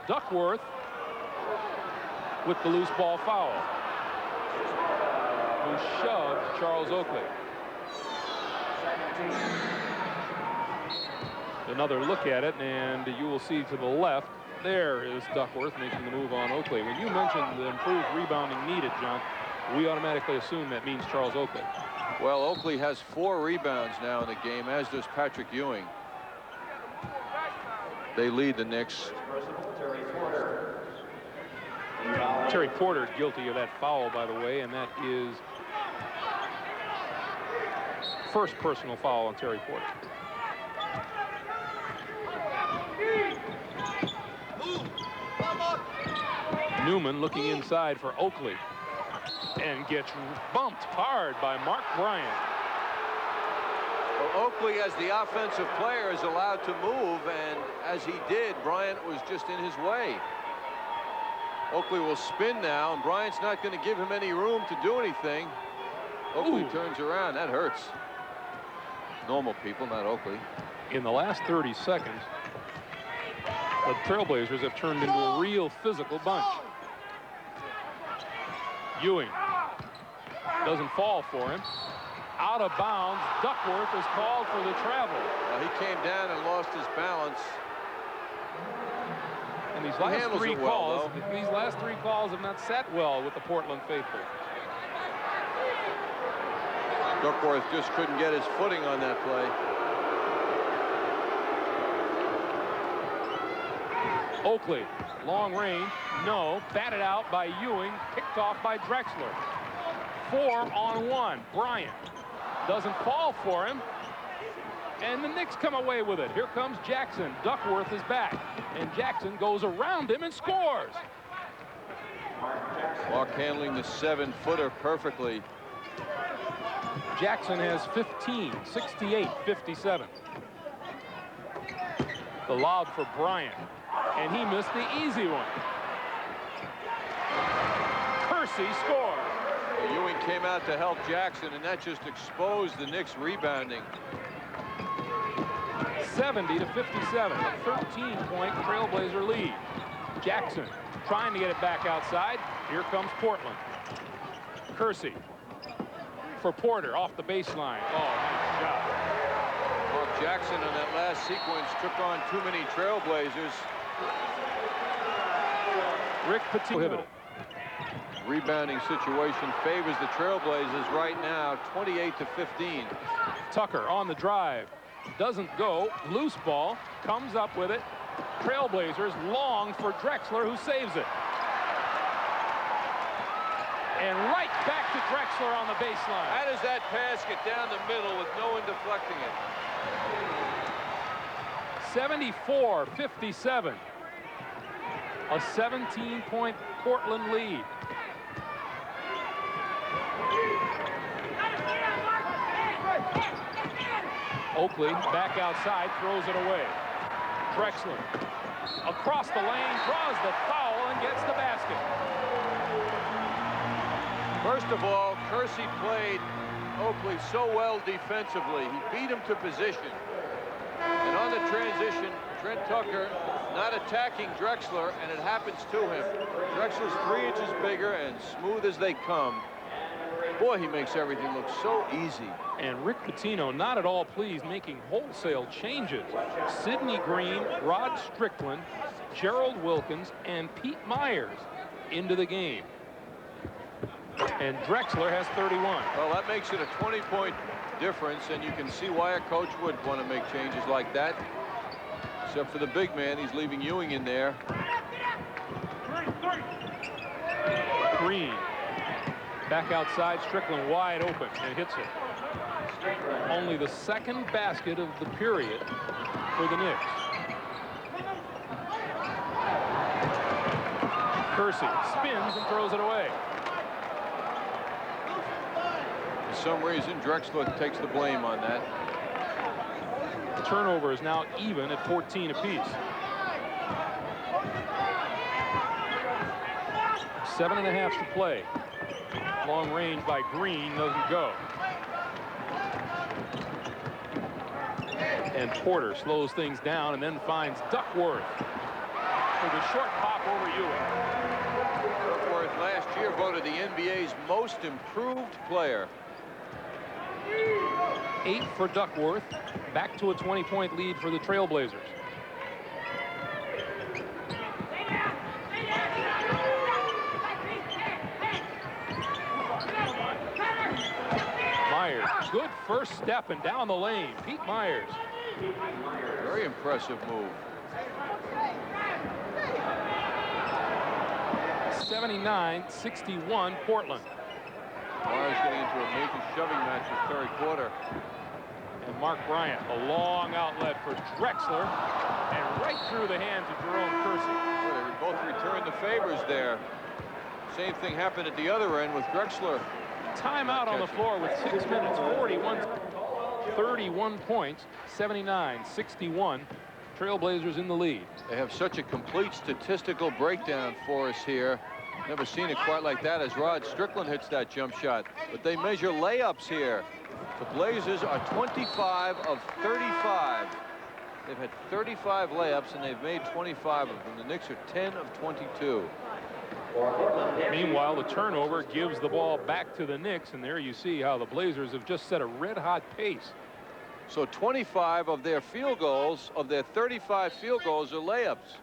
Duckworth with the loose ball foul, who shoved Charles Oakley. Another look at it, and you will see to the left, there is Duckworth making the move on Oakley. When you mentioned the improved rebounding needed, John, we automatically assume that means Charles Oakley. Well, Oakley has 4 rebounds now in the game, as does Patrick Ewing. They lead the Knicks. Terry Porter is guilty of that foul, by the way, and that is first personal foul on Terry Porter. Newman looking inside for Oakley and gets bumped hard by Mark Bryant. Well, Oakley, as the offensive player, is allowed to move, and as he did, Bryant was just in his way. Oakley will spin now, and Bryant's not going to give him any room to do anything. Oakley turns around. That hurts. Normal people, not Oakley. In the last 30 seconds, the Trailblazers have turned into a real physical bunch. Ewing doesn't fall for him. Out of bounds. Duckworth is called for the travel. Well, he came down and lost his balance. And these last three calls have not sat well with the Portland faithful. Duckworth just couldn't get his footing on that play. Oakley, long range, no, batted out by Ewing, picked off by Drexler. 4-on-1. Bryant doesn't fall for him, and the Knicks come away with it. Here comes Jackson. Duckworth is back, and Jackson goes around him and scores. Mark handling the 7-footer perfectly. Jackson has 15, 68-57. The lob for Bryant, and he missed the easy one. Kersey scores. Ewing came out to help Jackson, and that just exposed the Knicks rebounding. 70-57, a 13-point Trailblazer lead. Jackson trying to get it back outside. Here comes Portland. Kersey for Porter off the baseline. Oh, nice shot. Mark Jackson on that last sequence took on too many Trailblazers. Rick Pitino prohibited. Rebounding situation favors the Trailblazers right now, 28-15. Tucker on the drive. Doesn't go. Loose ball. Comes up with it. Trailblazers long for Drexler, who saves it. And right back to Drexler on the baseline. How does that pass get down the middle with no one deflecting it? 74-57. A 17-point Portland lead. Oakley back outside, throws it away. Drexler across the lane, draws the foul and gets the basket. First of all, Kersey played Oakley so well defensively. He beat him to position. And on the transition, Trent Tucker not attacking Drexler, and it happens to him. Drexler's 3 inches bigger and smooth as they come. Boy, he makes everything look so easy. And Rick Pitino not at all pleased, making wholesale changes. Sidney Green, Rod Strickland, Gerald Wilkins, and Pete Myers into the game. And Drexler has 31. Well, that makes it a 20-point difference, and you can see why a coach would want to make changes like that. Except for the big man, he's leaving Ewing in there. Green back outside, Strickland wide open and hits it. Only the second basket of the period for the Knicks. Kersey spins and throws it away. For some reason, Drexler takes the blame on that. The turnover is now even at 14 apiece. 7.5 to play. Long range by Green doesn't go. And Porter slows things down and then finds Duckworth for the short pop over Ewing. Duckworth last year voted the NBA's most improved player. 8 for Duckworth. Back to a 20-point lead for the Trailblazers. Myers, good first step and down the lane. Pete Myers. Very impressive move. 79-61 Portland. Myers getting into a major shoving match this third quarter. And Mark Bryant, a long outlet for Drexler, and right through the hands of Jerome Kersey. Well, they both returned the favors there. Same thing happened at the other end with Drexler. Timeout on the floor with 6 minutes, 31 points, 79-61. Trailblazers in the lead. They have such a complete statistical breakdown for us here. Never seen it quite like that as Rod Strickland hits that jump shot. But they measure layups here. The Blazers are 25 of 35. They've had 35 layups and they've made 25 of them. The Knicks are 10 of 22. Meanwhile, the turnover gives the ball back to the Knicks, and there you see how the Blazers have just set a red-hot pace. So 25 of their field goals, of their 35 field goals, are layups.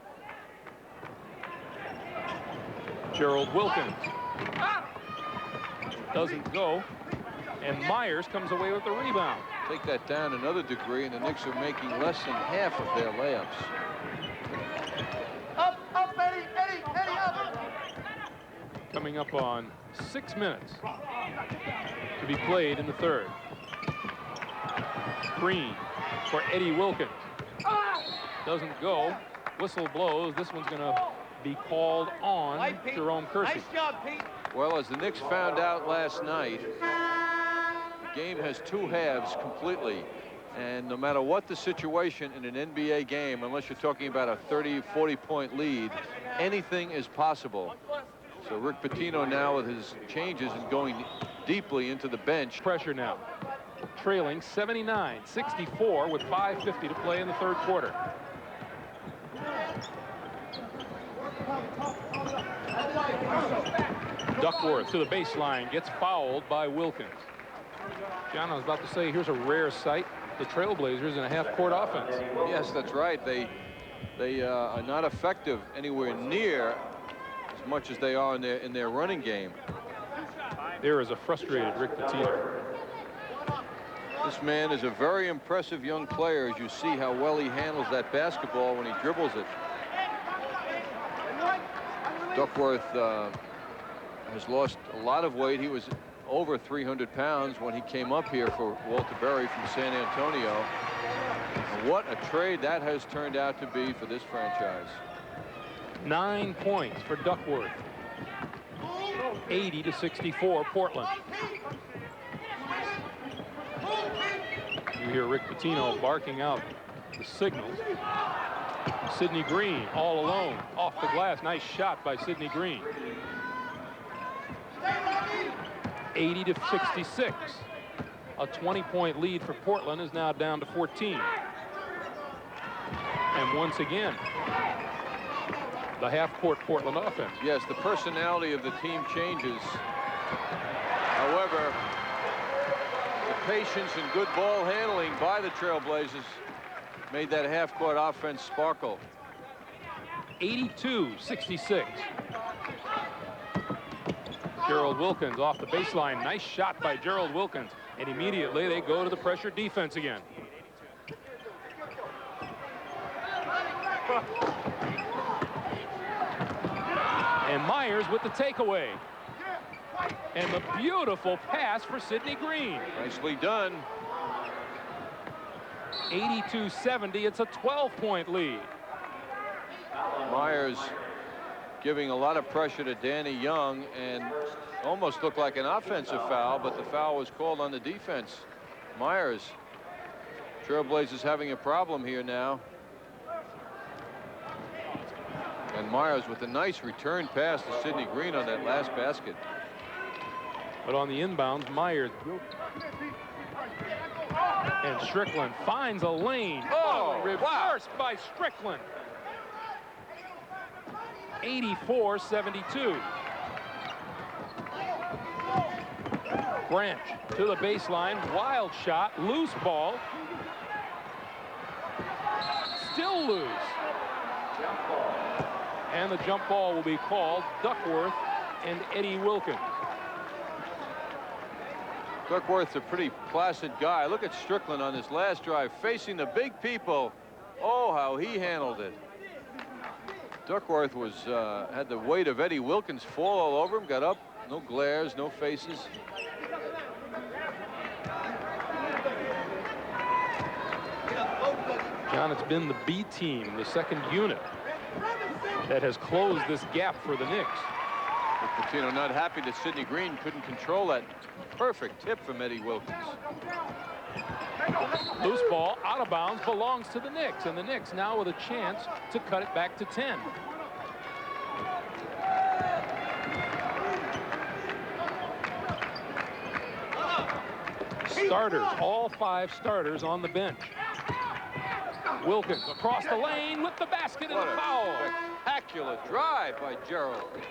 Gerald Wilkins doesn't go, and Myers comes away with the rebound. Take that down another degree, and the Knicks are making less than half of their layups. Up, Eddie, up. Coming up on 6 minutes to be played in the third. Green for Eddie Wilkins. Doesn't go. Whistle blows. This one's going to be called on Jerome Kersey. Nice job, Pete. Well, as the Knicks found out last night, the game has 2 halves completely. And no matter what the situation in an NBA game, unless you're talking about a 30, 40-point lead, anything is possible. So Rick Pitino now with his changes and going deeply into the bench. Pressure now. Trailing 79-64 with 5:50 to play in the third quarter. Duckworth to the baseline, gets fouled by Wilkins. John, I was about to say, here's a rare sight. The Trailblazers in a half-court offense. Yes, that's right. They are not effective anywhere near as much as they are in their running game. There is a frustrated Rick Pitino. This man is a very impressive young player, as you see how well he handles that basketball when he dribbles it. Duckworth has lost a lot of weight. He was over 300 pounds when he came up here for Walter Berry from San Antonio. And what a trade that has turned out to be for this franchise. 9 points for Duckworth. 80-64 Portland. You hear Rick Pitino barking out the signals. Sidney Green all alone off the glass. Nice shot by Sidney Green. 80-66. A 20-point lead for Portland is now down to 14. And once again, the half-court Portland offense. Yes, the personality of the team changes. However, the patience and good ball handling by the Trailblazers made that half-court offense sparkle. 82-66. Gerald Wilkins off the baseline. Nice shot by Gerald Wilkins. And immediately they go to the pressure defense again. And Myers with the takeaway. And the beautiful pass for Sidney Green. Nicely done. 82-70. It's a 12-point lead. Myers giving a lot of pressure to Danny Young, and almost looked like an offensive foul, but the foul was called on the defense. Myers. Trailblazers having a problem here now. And Myers with a nice return pass to Sidney Green on that last basket. But on the inbounds, Myers. And Strickland finds a lane. Oh, reversed by Strickland. 84-72. Branch to the baseline. Wild shot. Loose ball. Still loose. And the jump ball will be called. Duckworth and Eddie Wilkins. Duckworth's a pretty placid guy. Look at Strickland on this last drive, facing the big people. Oh, how he handled it. Duckworth was had the weight of Eddie Wilkins fall all over him. Got up, no glares, no faces. John, it's been the B team, the second unit, that has closed this gap for the Knicks. Pitino not happy that Sidney Green couldn't control that perfect tip from Eddie Wilkins. Loose ball out of bounds, belongs to the Knicks, and the Knicks now with a chance to cut it back to 10. Starters, all 5 starters on the bench. Wilkins across the lane with the basket and the foul. Spectacular drive by Gerald.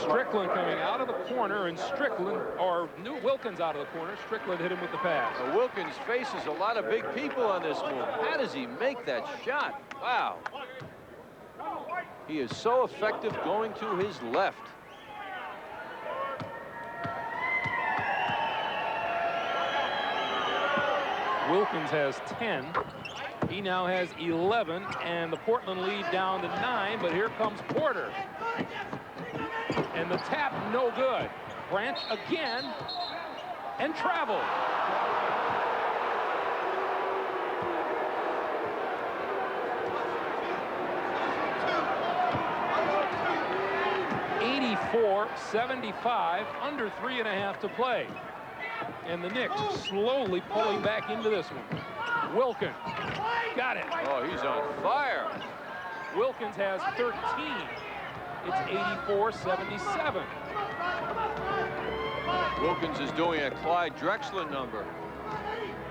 Strickland coming out of the corner, and Wilkins out of the corner. Strickland hit him with the pass. Wilkins faces a lot of big people on this move. How does he make that shot? Wow. He is so effective going to his left. Wilkins has 10. He now has 11, and the Portland lead down to 9, but here comes Porter. And the tap, no good. Branch again, and travel. $84-75, under 3.5 to play. And the Knicks slowly pulling back into this one. Wilkins got it. Oh, he's on fire. Wilkins has 13. It's 84-77. Wilkins is doing a Clyde Drexler number.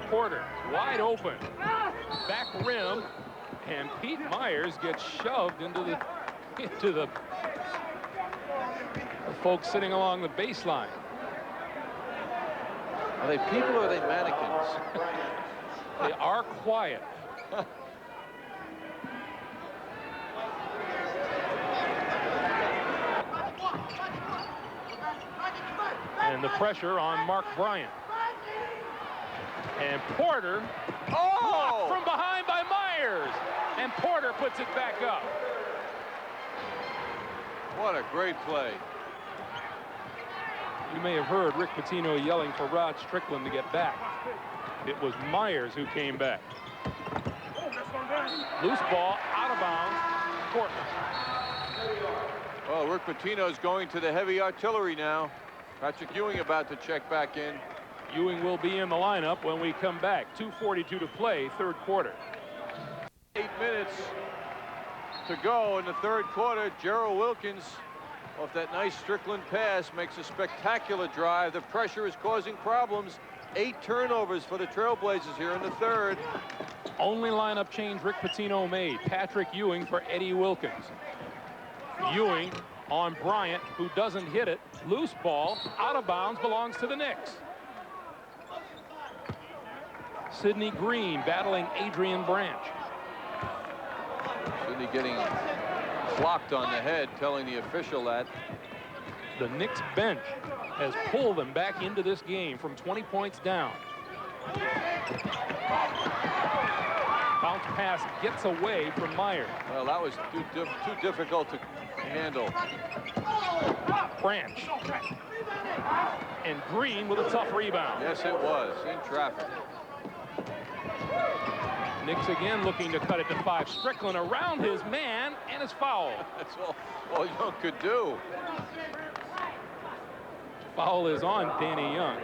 Porter wide open. Back rim. And Pete Myers gets shoved into the folks sitting along the baseline. Are they people or are they mannequins? They are quiet. And the pressure on Mark Bryant. And Porter blocked from behind by Myers. And Porter puts it back up. What a great play. You may have heard Rick Pitino yelling for Rod Strickland to get back. It was Myers who came back. Loose ball, out of bounds, Portland. Well, Rick Pitino's going to the heavy artillery now. Patrick Ewing about to check back in. Ewing will be in the lineup when we come back. 2:42 to play, third quarter. 8 minutes to go in the third quarter. Gerald Wilkins, off that nice Strickland pass, makes a spectacular drive. The pressure is causing problems. 8 turnovers for the Trailblazers here in the third. Only lineup change Rick Pitino made. Patrick Ewing for Eddie Wilkins. Ewing on Bryant, who doesn't hit it. Loose ball, out of bounds, belongs to the Knicks. Sidney Green battling Adrian Branch. Sidney getting clocked on the head, telling the official that. The Knicks bench has pulled them back into this game from 20 points down. Bounce pass gets away from Myers. Well, that was too difficult to handle. Branch. And Green with a tough rebound. Yes, it was. In traffic. Knicks again looking to cut it to 5. Strickland around his man and is fouled. That's all Young could do. Foul is on Danny Young.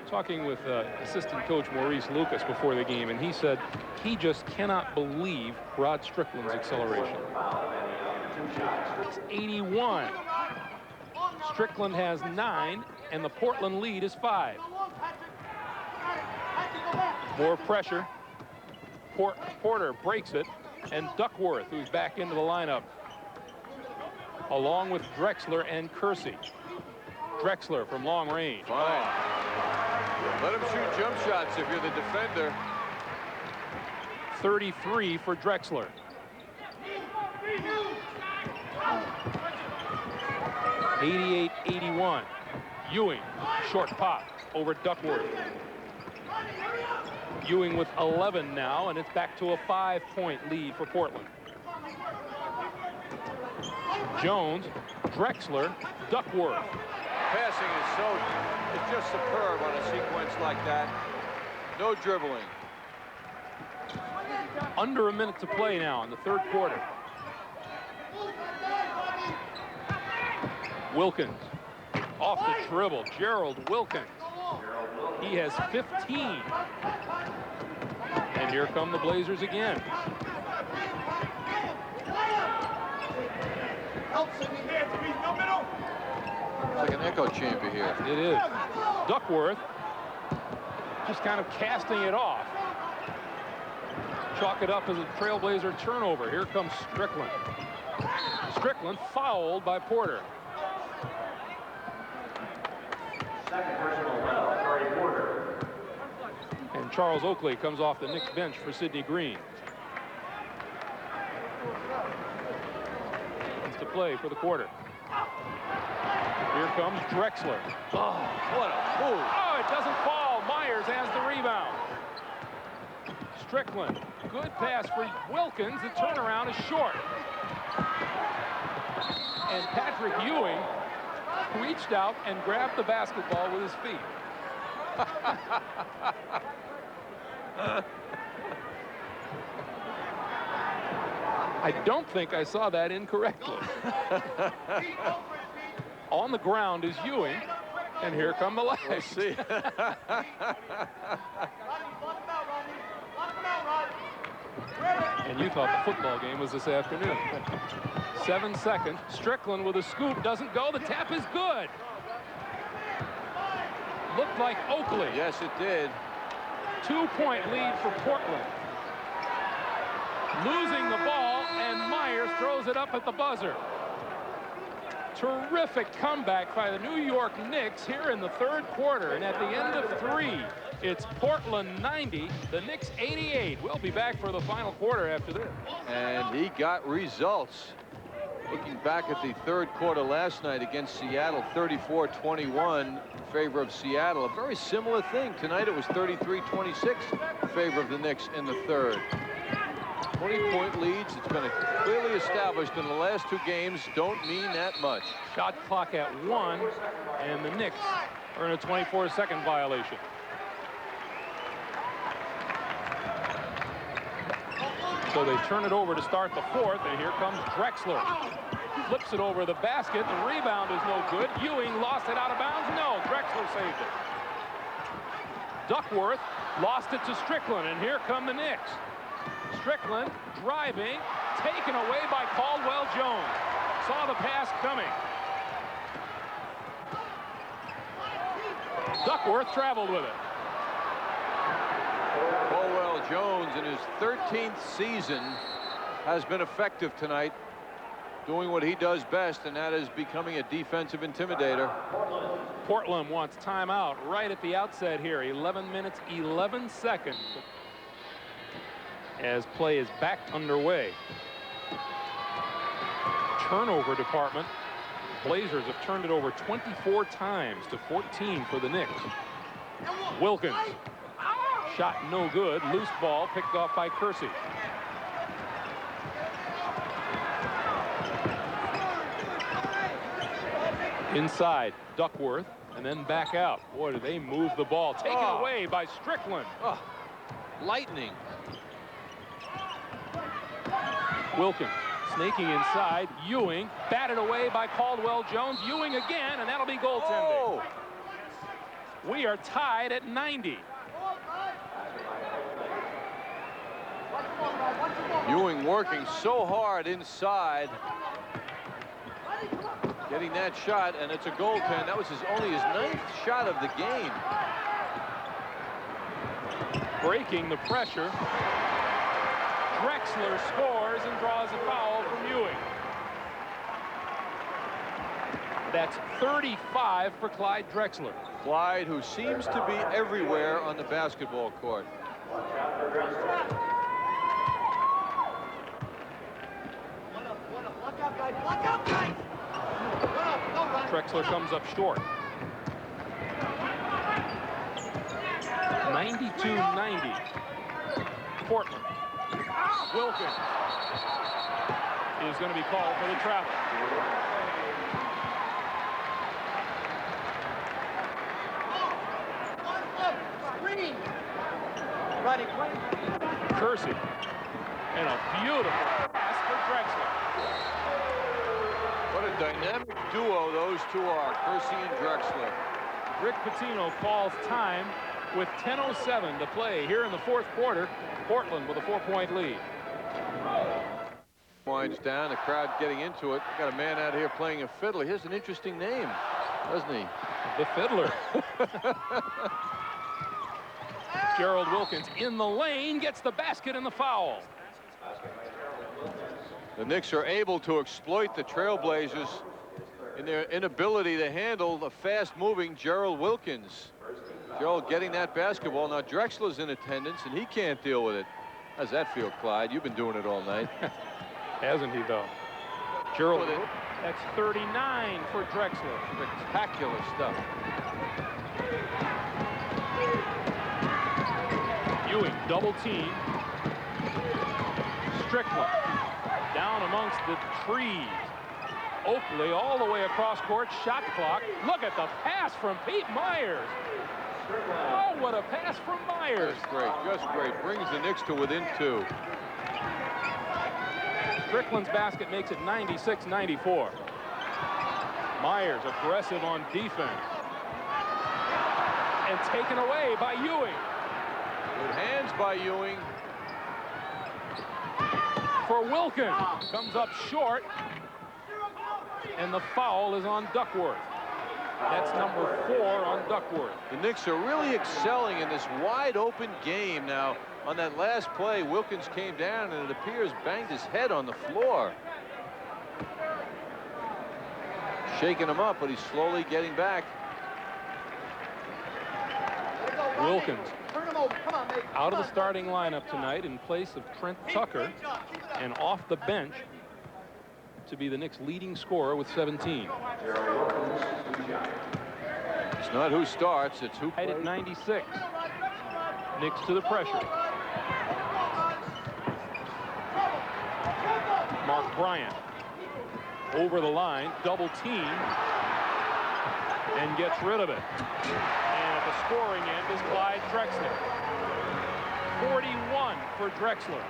Talking with assistant coach Maurice Lucas before the game, and he said he just cannot believe Rod Strickland's acceleration. It's 81. Strickland has 9, and the Portland lead is 5. More pressure. Porter breaks it, and Duckworth, who's back into the lineup, along with Drexler and Kersey. Drexler from long range. Fine. Let him shoot jump shots if you're the defender. 33 for Drexler. (88-81). Ewing, short pop over Duckworth. Ewing with 11 now, and it's back to a 5-point lead for Portland. Jones, Drexler, Duckworth. Passing is it's just superb on a sequence like that. No dribbling. Under a minute to play now in the third quarter. Wilkins off the dribble. Gerald Wilkins. He has 15. And here come the Blazers again. It's like an echo chamber here. It is. Duckworth just kind of casting it off. Chalk it up as a Trailblazer turnover. Here comes Strickland. Strickland fouled by Porter. And Charles Oakley comes off the Knicks bench for Sidney Green. It's to play for the quarter. Here comes Drexler. Oh, what a move. Oh, it doesn't fall. Myers has the rebound. Strickland, good pass for Wilkins. The turnaround is short. And Patrick Ewing reached out and grabbed the basketball with his feet. I don't think I saw that incorrectly. On the ground is Ewing, and here come the legs. We'll see. And you thought the football game was this afternoon. 7 seconds. Strickland with a scoop. Doesn't go. The tap is good. Looked like Oakley. Yes, it did. 2-point lead for Portland. Losing the ball, and Myers throws it up at the buzzer. Terrific comeback by the New York Knicks here in the third quarter. And at the end of 3, it's Portland 90, the Knicks 88. We'll be back for the final quarter after this. And he got results. Looking back at the third quarter last night against Seattle, 34-21 in favor of Seattle. A very similar thing. Tonight it was 33-26 in favor of the Knicks in the third. 20-point leads. It's been clearly established in the last 2 games. Don't mean that much. Shot clock at 1, and the Knicks are in a 24-second violation. So they turn it over to start the fourth, and here comes Drexler. Flips it over the basket. The rebound is no good. Ewing lost it out of bounds. No, Drexler saved it. Duckworth lost it to Strickland, and here come the Knicks. Strickland driving, taken away by Caldwell Jones. Saw the pass coming. Duckworth traveled with it. Colwell Jones in his 13th season has been effective tonight, doing what he does best, and that is becoming a defensive intimidator. Portland wants timeout right at the outset here. 11 minutes, 11 seconds as play is back underway. Turnover department. Blazers have turned it over 24 times to 14 for the Knicks. Wilkins. Shot no good. Loose ball picked off by Kersey. Inside, Duckworth, and then back out. Boy, do they move the ball. Taken away by Strickland. Oh, lightning. Wilkins snaking inside. Ewing batted away by Caldwell Jones. Ewing again, and that'll be goaltending. We are tied at 90. Ewing working so hard inside, getting that shot, and it's a goaltend. That was only his 9th shot of the game. Breaking the pressure. Drexler scores and draws a foul from Ewing. That's 35 for Clyde Drexler. Clyde, who seems to be everywhere on the basketball court. Drexler comes up short. 92-90. Portland. Wilkins is going to be called for the travel. Kersey. And a beautiful pass for Drexler. What a dynamic duo those two are, Kersey and Drexler. Rick Pitino calls time with 10:07 to play here in the 4th quarter. Portland with a 4-point lead. Winds down, the crowd getting into it. Got a man out here playing a fiddle. He has an interesting name, doesn't he? The Fiddler. Gerald Wilkins in the lane, gets the basket and the foul. The Knicks are able to exploit the Trailblazers in their inability to handle the fast-moving Gerald Wilkins. Gerald getting that basketball. Now Drexler's in attendance, and he can't deal with it. How's that feel, Clyde? You've been doing it all night. Hasn't he, though? Gerald, that's 39 for Drexler. Spectacular stuff. Ewing double team. Strickland down amongst the trees. Oakley all the way across court. Shot clock. Look at the pass from Pete Myers. Oh, what a pass from Myers. Just great, just great. Brings the Knicks to within 2. Strickland's basket makes it 96-94. Myers aggressive on defense. And taken away by Ewing. Good hands by Ewing. For Wilkins. Comes up short. And the foul is on Duckworth. That's number 4 on Duckworth. The Knicks are really excelling in this wide open game now. On that last play, Wilkins came down and it appears banged his head on the floor. Shaking him up, but he's slowly getting back. Wilkins out of the starting lineup tonight in place of Trent Tucker, and off the bench to be the Knicks' leading scorer with 17. It's not who starts, it's who plays. Right at 96. Knicks to the pressure. Mark Bryant over the line, double team, and gets rid of it. And at the scoring end is Clyde Drexler. 41 for Drexler.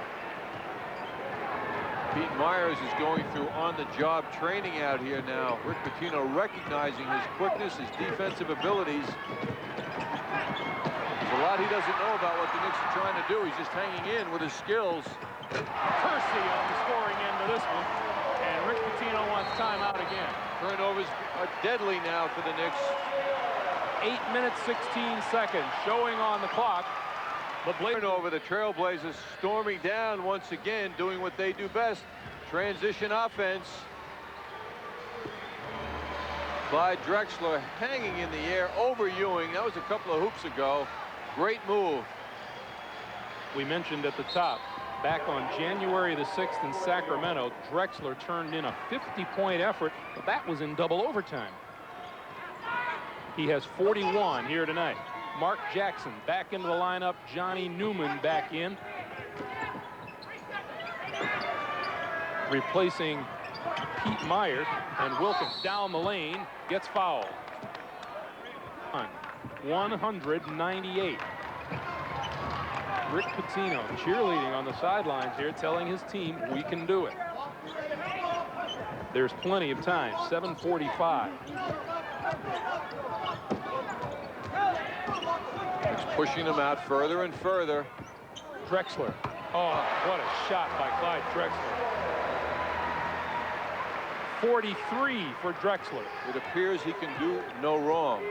Pete Myers is going through on-the-job training out here now. Rick Pitino recognizing his quickness, his defensive abilities. There's a lot he doesn't know about what the Knicks are trying to do. He's just hanging in with his skills. Kersey on the scoring end of this one. And Rick Pitino wants timeout again. Turnovers are deadly now for the Knicks. 8 minutes, 16 seconds showing on the clock. The Blazers over the Trailblazers storming down once again, doing what they do best, transition offense. Clyde Drexler hanging in the air over Ewing. That was a couple of hoops ago. Great move. we mentioned at the top, back on January the 6th in Sacramento, Drexler turned in a 50-point effort, but that was in double overtime. He has 41 here tonight. Mark Jackson back into the lineup. Johnny Newman back in, replacing Pete Myers, and Wilkins down the lane gets fouled. 198. Rick Pitino cheerleading on the sidelines here, telling his team we can do it. There's plenty of time. 7:45. It's pushing them out further and further. Drexler. Oh, what a shot by Clyde Drexler. 43 for Drexler. It appears he can do no wrong.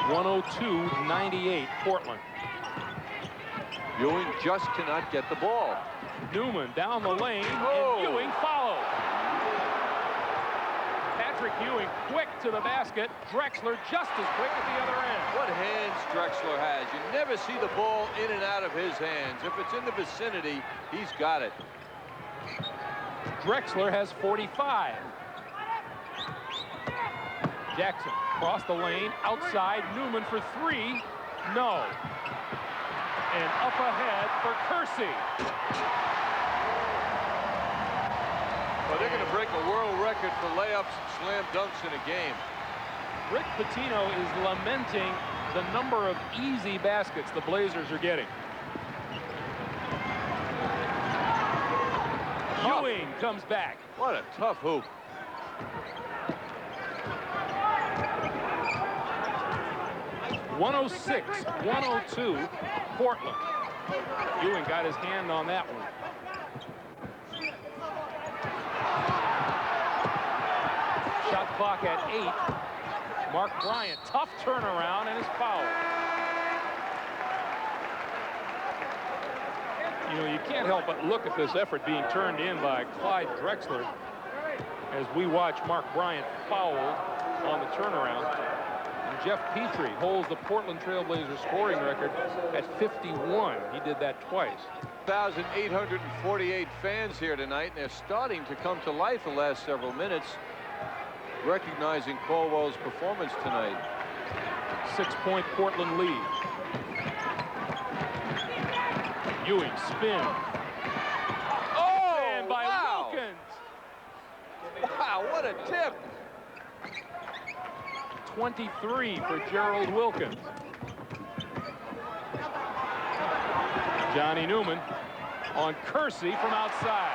(102-98) Portland. Ewing just cannot get the ball. Newman down the lane, Oh. and Ewing follows. Patrick Ewing quick to the basket. Drexler just as quick at the other end. What hands Drexler has. You never see the ball in and out of his hands. If it's in the vicinity, he's got it. Drexler has 45. Jackson across the lane, outside, Newman for three. No. And up ahead for Kersey. Well, they're going to break a world record for layups and slam dunks in a game. Rick Pitino is lamenting the number of easy baskets the Blazers are getting. Tough. Ewing comes back. What a tough hoop. (106-102) Portland. Ewing got his hand on that one. Shot clock at 8. Mark Bryant, tough turnaround, and is fouled. You know, you can't help but look at this effort being turned in by Clyde Drexler as we watch Mark Bryant fouled on the turnaround. And Jeff Petrie holds the Portland Trailblazers scoring record at 51. He did that twice. 1,848 fans here tonight, and they're starting to come to life the last several minutes, recognizing Caldwell's performance tonight. 6-point Portland lead. Ewing spin. Oh, And by wow. Wilkins. Wow, what a tip. 23 for Gerald Wilkins. Johnny Newman on Kersey from outside.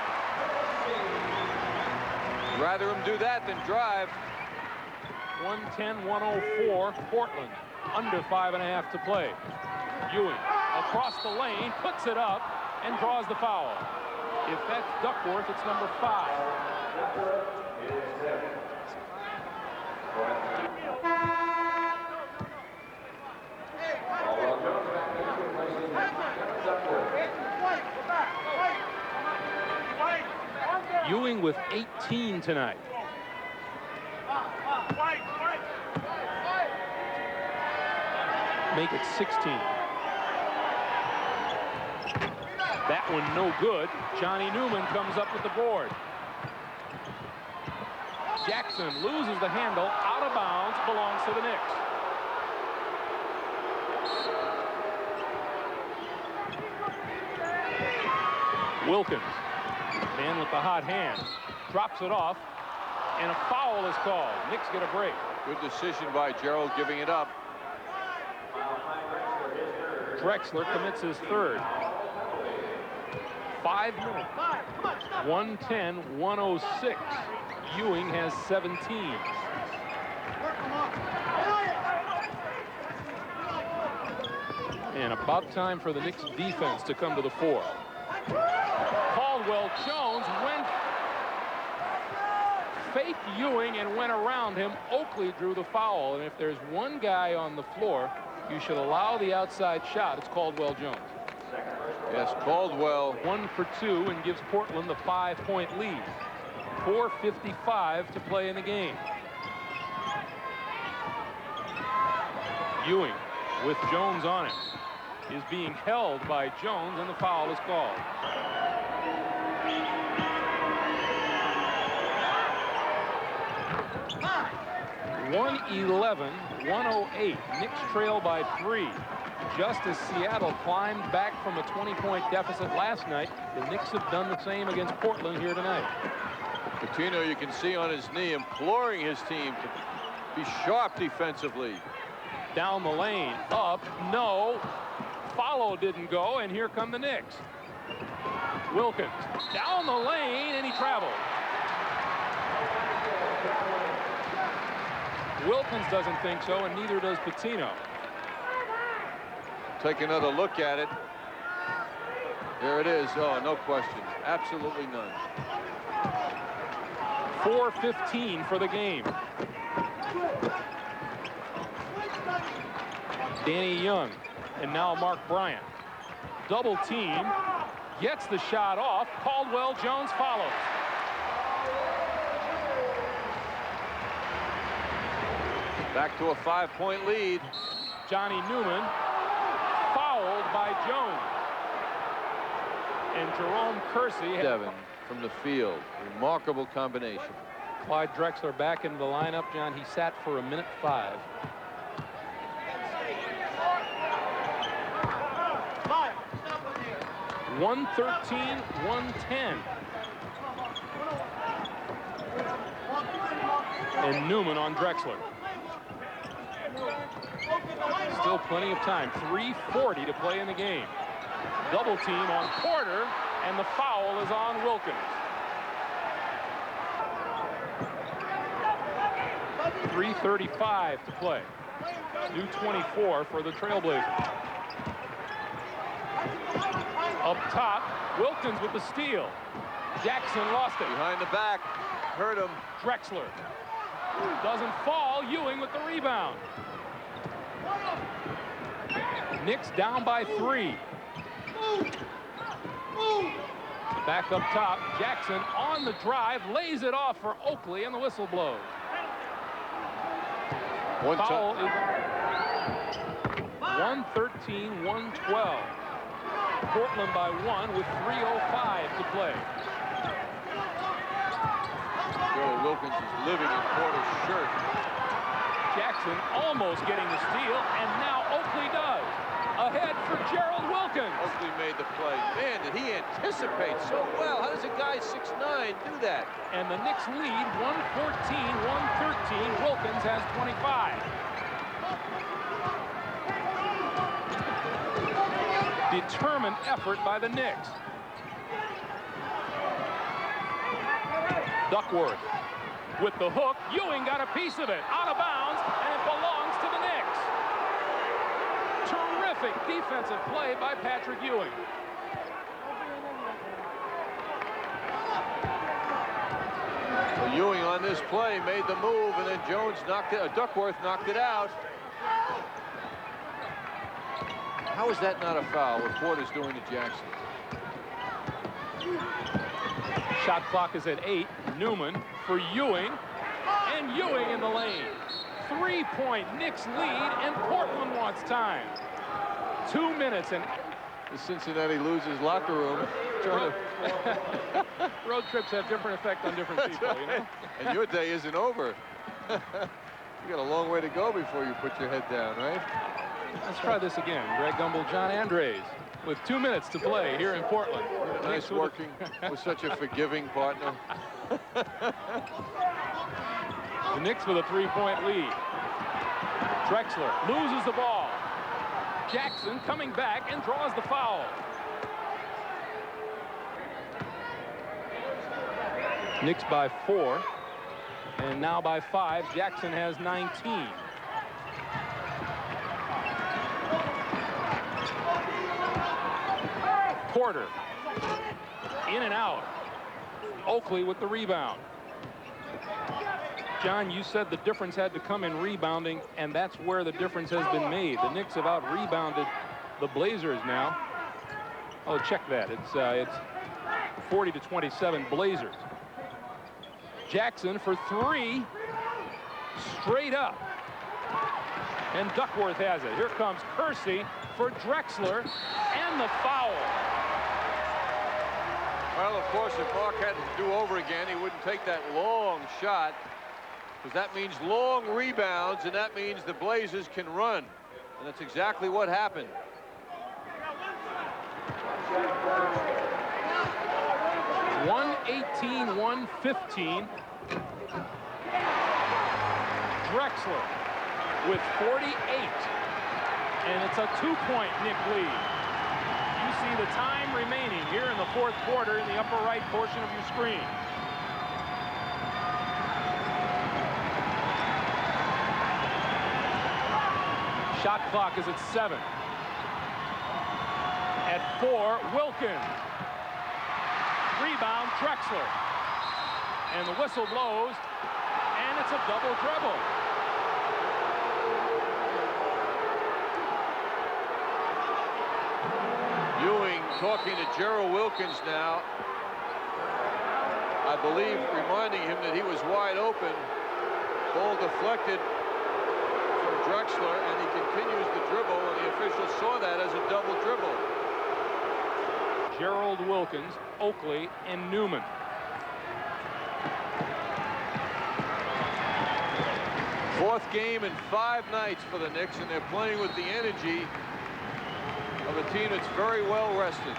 Rather him do that than drive. 110-104 Portland. Under 5.5 to play. Ewing across the lane, puts it up, and draws the foul. If that's Duckworth, it's number 5. Ewing with 18 tonight. Make it 16. That one no good. Johnny Newman comes up with the board. Jackson loses the handle, out of bounds, belongs to the Knicks. Wilkins, man with the hot hand, drops it off, and a foul is called. Knicks get a break. Good decision by Gerald giving it up. Drexler commits his third. 5 minutes. 110-106. Ewing has 17. And about time for the Knicks defense to come to the fore. Caldwell Jones went faked Ewing and went around him. Oakley drew the foul. And if there's one guy on the floor you should allow the outside shot, it's Caldwell Jones. Yes, Caldwell. 1 for 2 and gives Portland the 5-point lead. 4:55 to play in the game. Ewing with Jones on him is being held by Jones, and the foul is called. (111-108). Knicks trail by 3. Just as Seattle climbed back from a 20-point deficit last night, the Knicks have done the same against Portland here tonight. Patino, you can see on his knee, imploring his team to be sharp defensively. Down the lane, up, no. Follow didn't go, and here come the Knicks. Wilkins down the lane, and he traveled. Wilkins doesn't think so, and neither does Patino. Take another look at it. There it is. Oh, no question. Absolutely none. 4:15 for the game. Danny Young and now Mark Bryant. Double team. Gets the shot off. Caldwell Jones follows. Back to a 5-point lead. Johnny Newman fouled by Jones. And Jerome Kersey. 7 from the field. Remarkable combination. Clyde Drexler back into the lineup. John, he sat for 1:05. (113-110). And Newman on Drexler. Still plenty of time. 3:40 to play in the game. Double team on Porter, and the foul is on Wilkins. 3:35 to play. New 24 for the Trailblazers. Up top, Wilkins with the steal. Jackson lost it. Behind the back. Hurt him. Drexler doesn't fall. Ewing with the rebound. Knicks down by 3. Back up top, Jackson on the drive, lays it off for Oakley, and the whistle blows. Foul is 113-112. Portland by 1 with 3:05 to play. Gerald Wilkins is living in Porter's shirt. Jackson almost getting the steal, and now Oakley does. Ahead for Gerald Wilkins. Oakley made the play. Man, did he anticipate so well. How does a guy 6'9" do that? And the Knicks lead 114-113. Wilkins has 25. Determined effort by the Knicks. Duckworth with the hook. Ewing got a piece of it. Out of bounds, and it belongs to the Knicks. Terrific defensive play by Patrick Ewing. So Ewing on this play made the move, and then Jones knocked it. Duckworth knocked it out. How is that not a foul? What Porter's doing to Jackson? Shot clock is at 8. Newman for Ewing, and Ewing in the lane. 3-point Knicks lead, and Portland wants time. 2 minutes, and the Cincinnati loses locker room. Road trips have different effect on different people, you know? And your day isn't over. You got a long way to go before you put your head down, right? Let's try this again. Greg Gumbel, John Andres, with 2 minutes to play here in Portland. Nice working with such a forgiving partner. The Knicks with a 3-point lead. Drexler loses the ball. Jackson coming back and draws the foul. Knicks by 4, and now by 5. Jackson has 19. Porter in and out. Oakley with the rebound. John, you said the difference had to come in rebounding, and that's where the difference has been made. The Knicks have out-rebounded the Blazers now. Oh, check that. It's 40-27 Blazers. Jackson for three, straight up. And Duckworth has it. Here comes Kersey for Drexler, and the foul. Well, of course, if Mark had to do over again, he wouldn't take that long shot, because that means long rebounds, and that means the Blazers can run. And that's exactly what happened. (118-115). Drexler with 48. And it's a 2-point Knick lead. You see the time remaining here in the fourth quarter in the upper right portion of your screen. Shot clock is at 7. At 4, Wilkins. Rebound, Drexler. And the whistle blows, and it's a double dribble. Ewing talking to Gerald Wilkins now. I believe reminding him that he was wide open. Ball deflected from Drexler, and he continues the dribble, and the officials saw that as a double dribble. Gerald Wilkins, Oakley, and Newman. Fourth game in 5 nights for the Knicks, and they're playing with the energy of a team that's very well rested.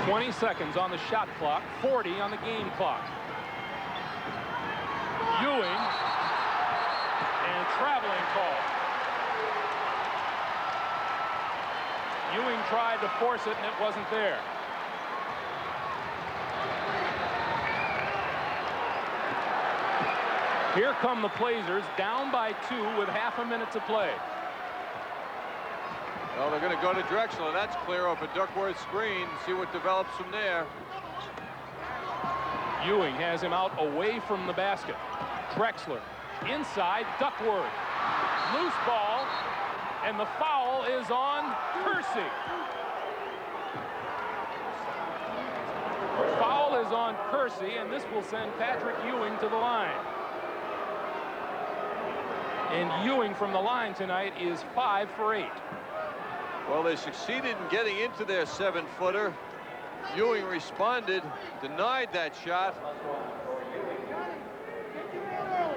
.20 seconds on the shot clock, 40 on the game clock. Ewing, and traveling call. Ewing tried to force it, and it wasn't there. Here come the Blazers, down by 2 with half a minute to play. Well, they're going to go to Drexler. That's clear off a Duckworth screen. See what develops from there. Ewing has him out away from the basket. Drexler inside, Duckworth. Loose ball, and the foul is on Kersey. Foul is on Kersey, and this will send Patrick Ewing to the line. And Ewing from the line tonight is 5 for 8. Well, they succeeded in getting into their 7-footer. Ewing responded, denied that shot.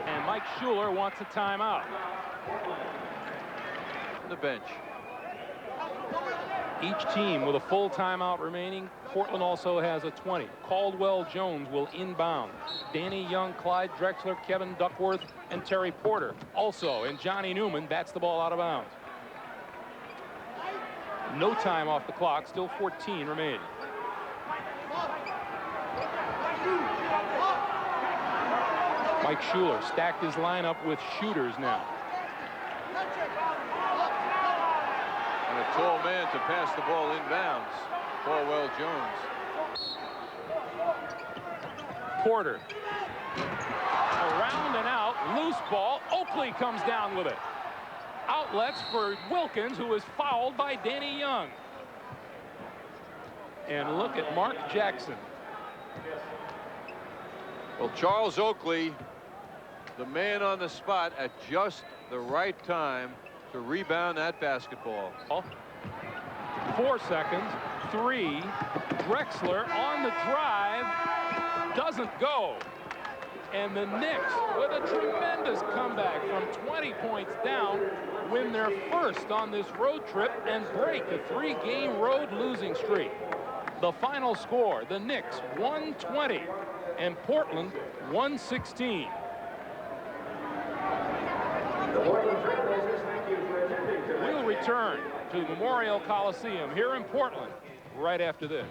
And Mike Schuler wants a timeout. On the bench. Each team with a full timeout remaining. Portland also has a 20. Caldwell Jones will inbound. Danny Young, Clyde Drexler, Kevin Duckworth, and Terry Porter also. And Johnny Newman bats the ball out of bounds. No time off the clock, still 14 remaining. Mike Schuler stacked his lineup with shooters now. And a tall man to pass the ball inbounds. Caldwell Jones. Porter. Around and out, loose ball. Oakley comes down with it. Outlets for Wilkins, who is fouled by Danny Young. And look at Mark Jackson. Well, Charles Oakley, the man on the spot at just the right time to rebound that basketball. 4 seconds. 3. Drexler on the drive. Doesn't go. And the Knicks, with a tremendous comeback from 20 points down, win their first on this road trip and break a 3-game road losing streak. The final score, the Knicks 120 and Portland 116. We'll return to Memorial Coliseum here in Portland right after this.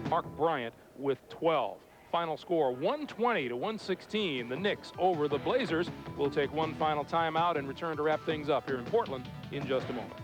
Mark Bryant with 12. Final score 120-116. The Knicks over the Blazers. We'll take one final timeout and return to wrap things up here in Portland in just a moment.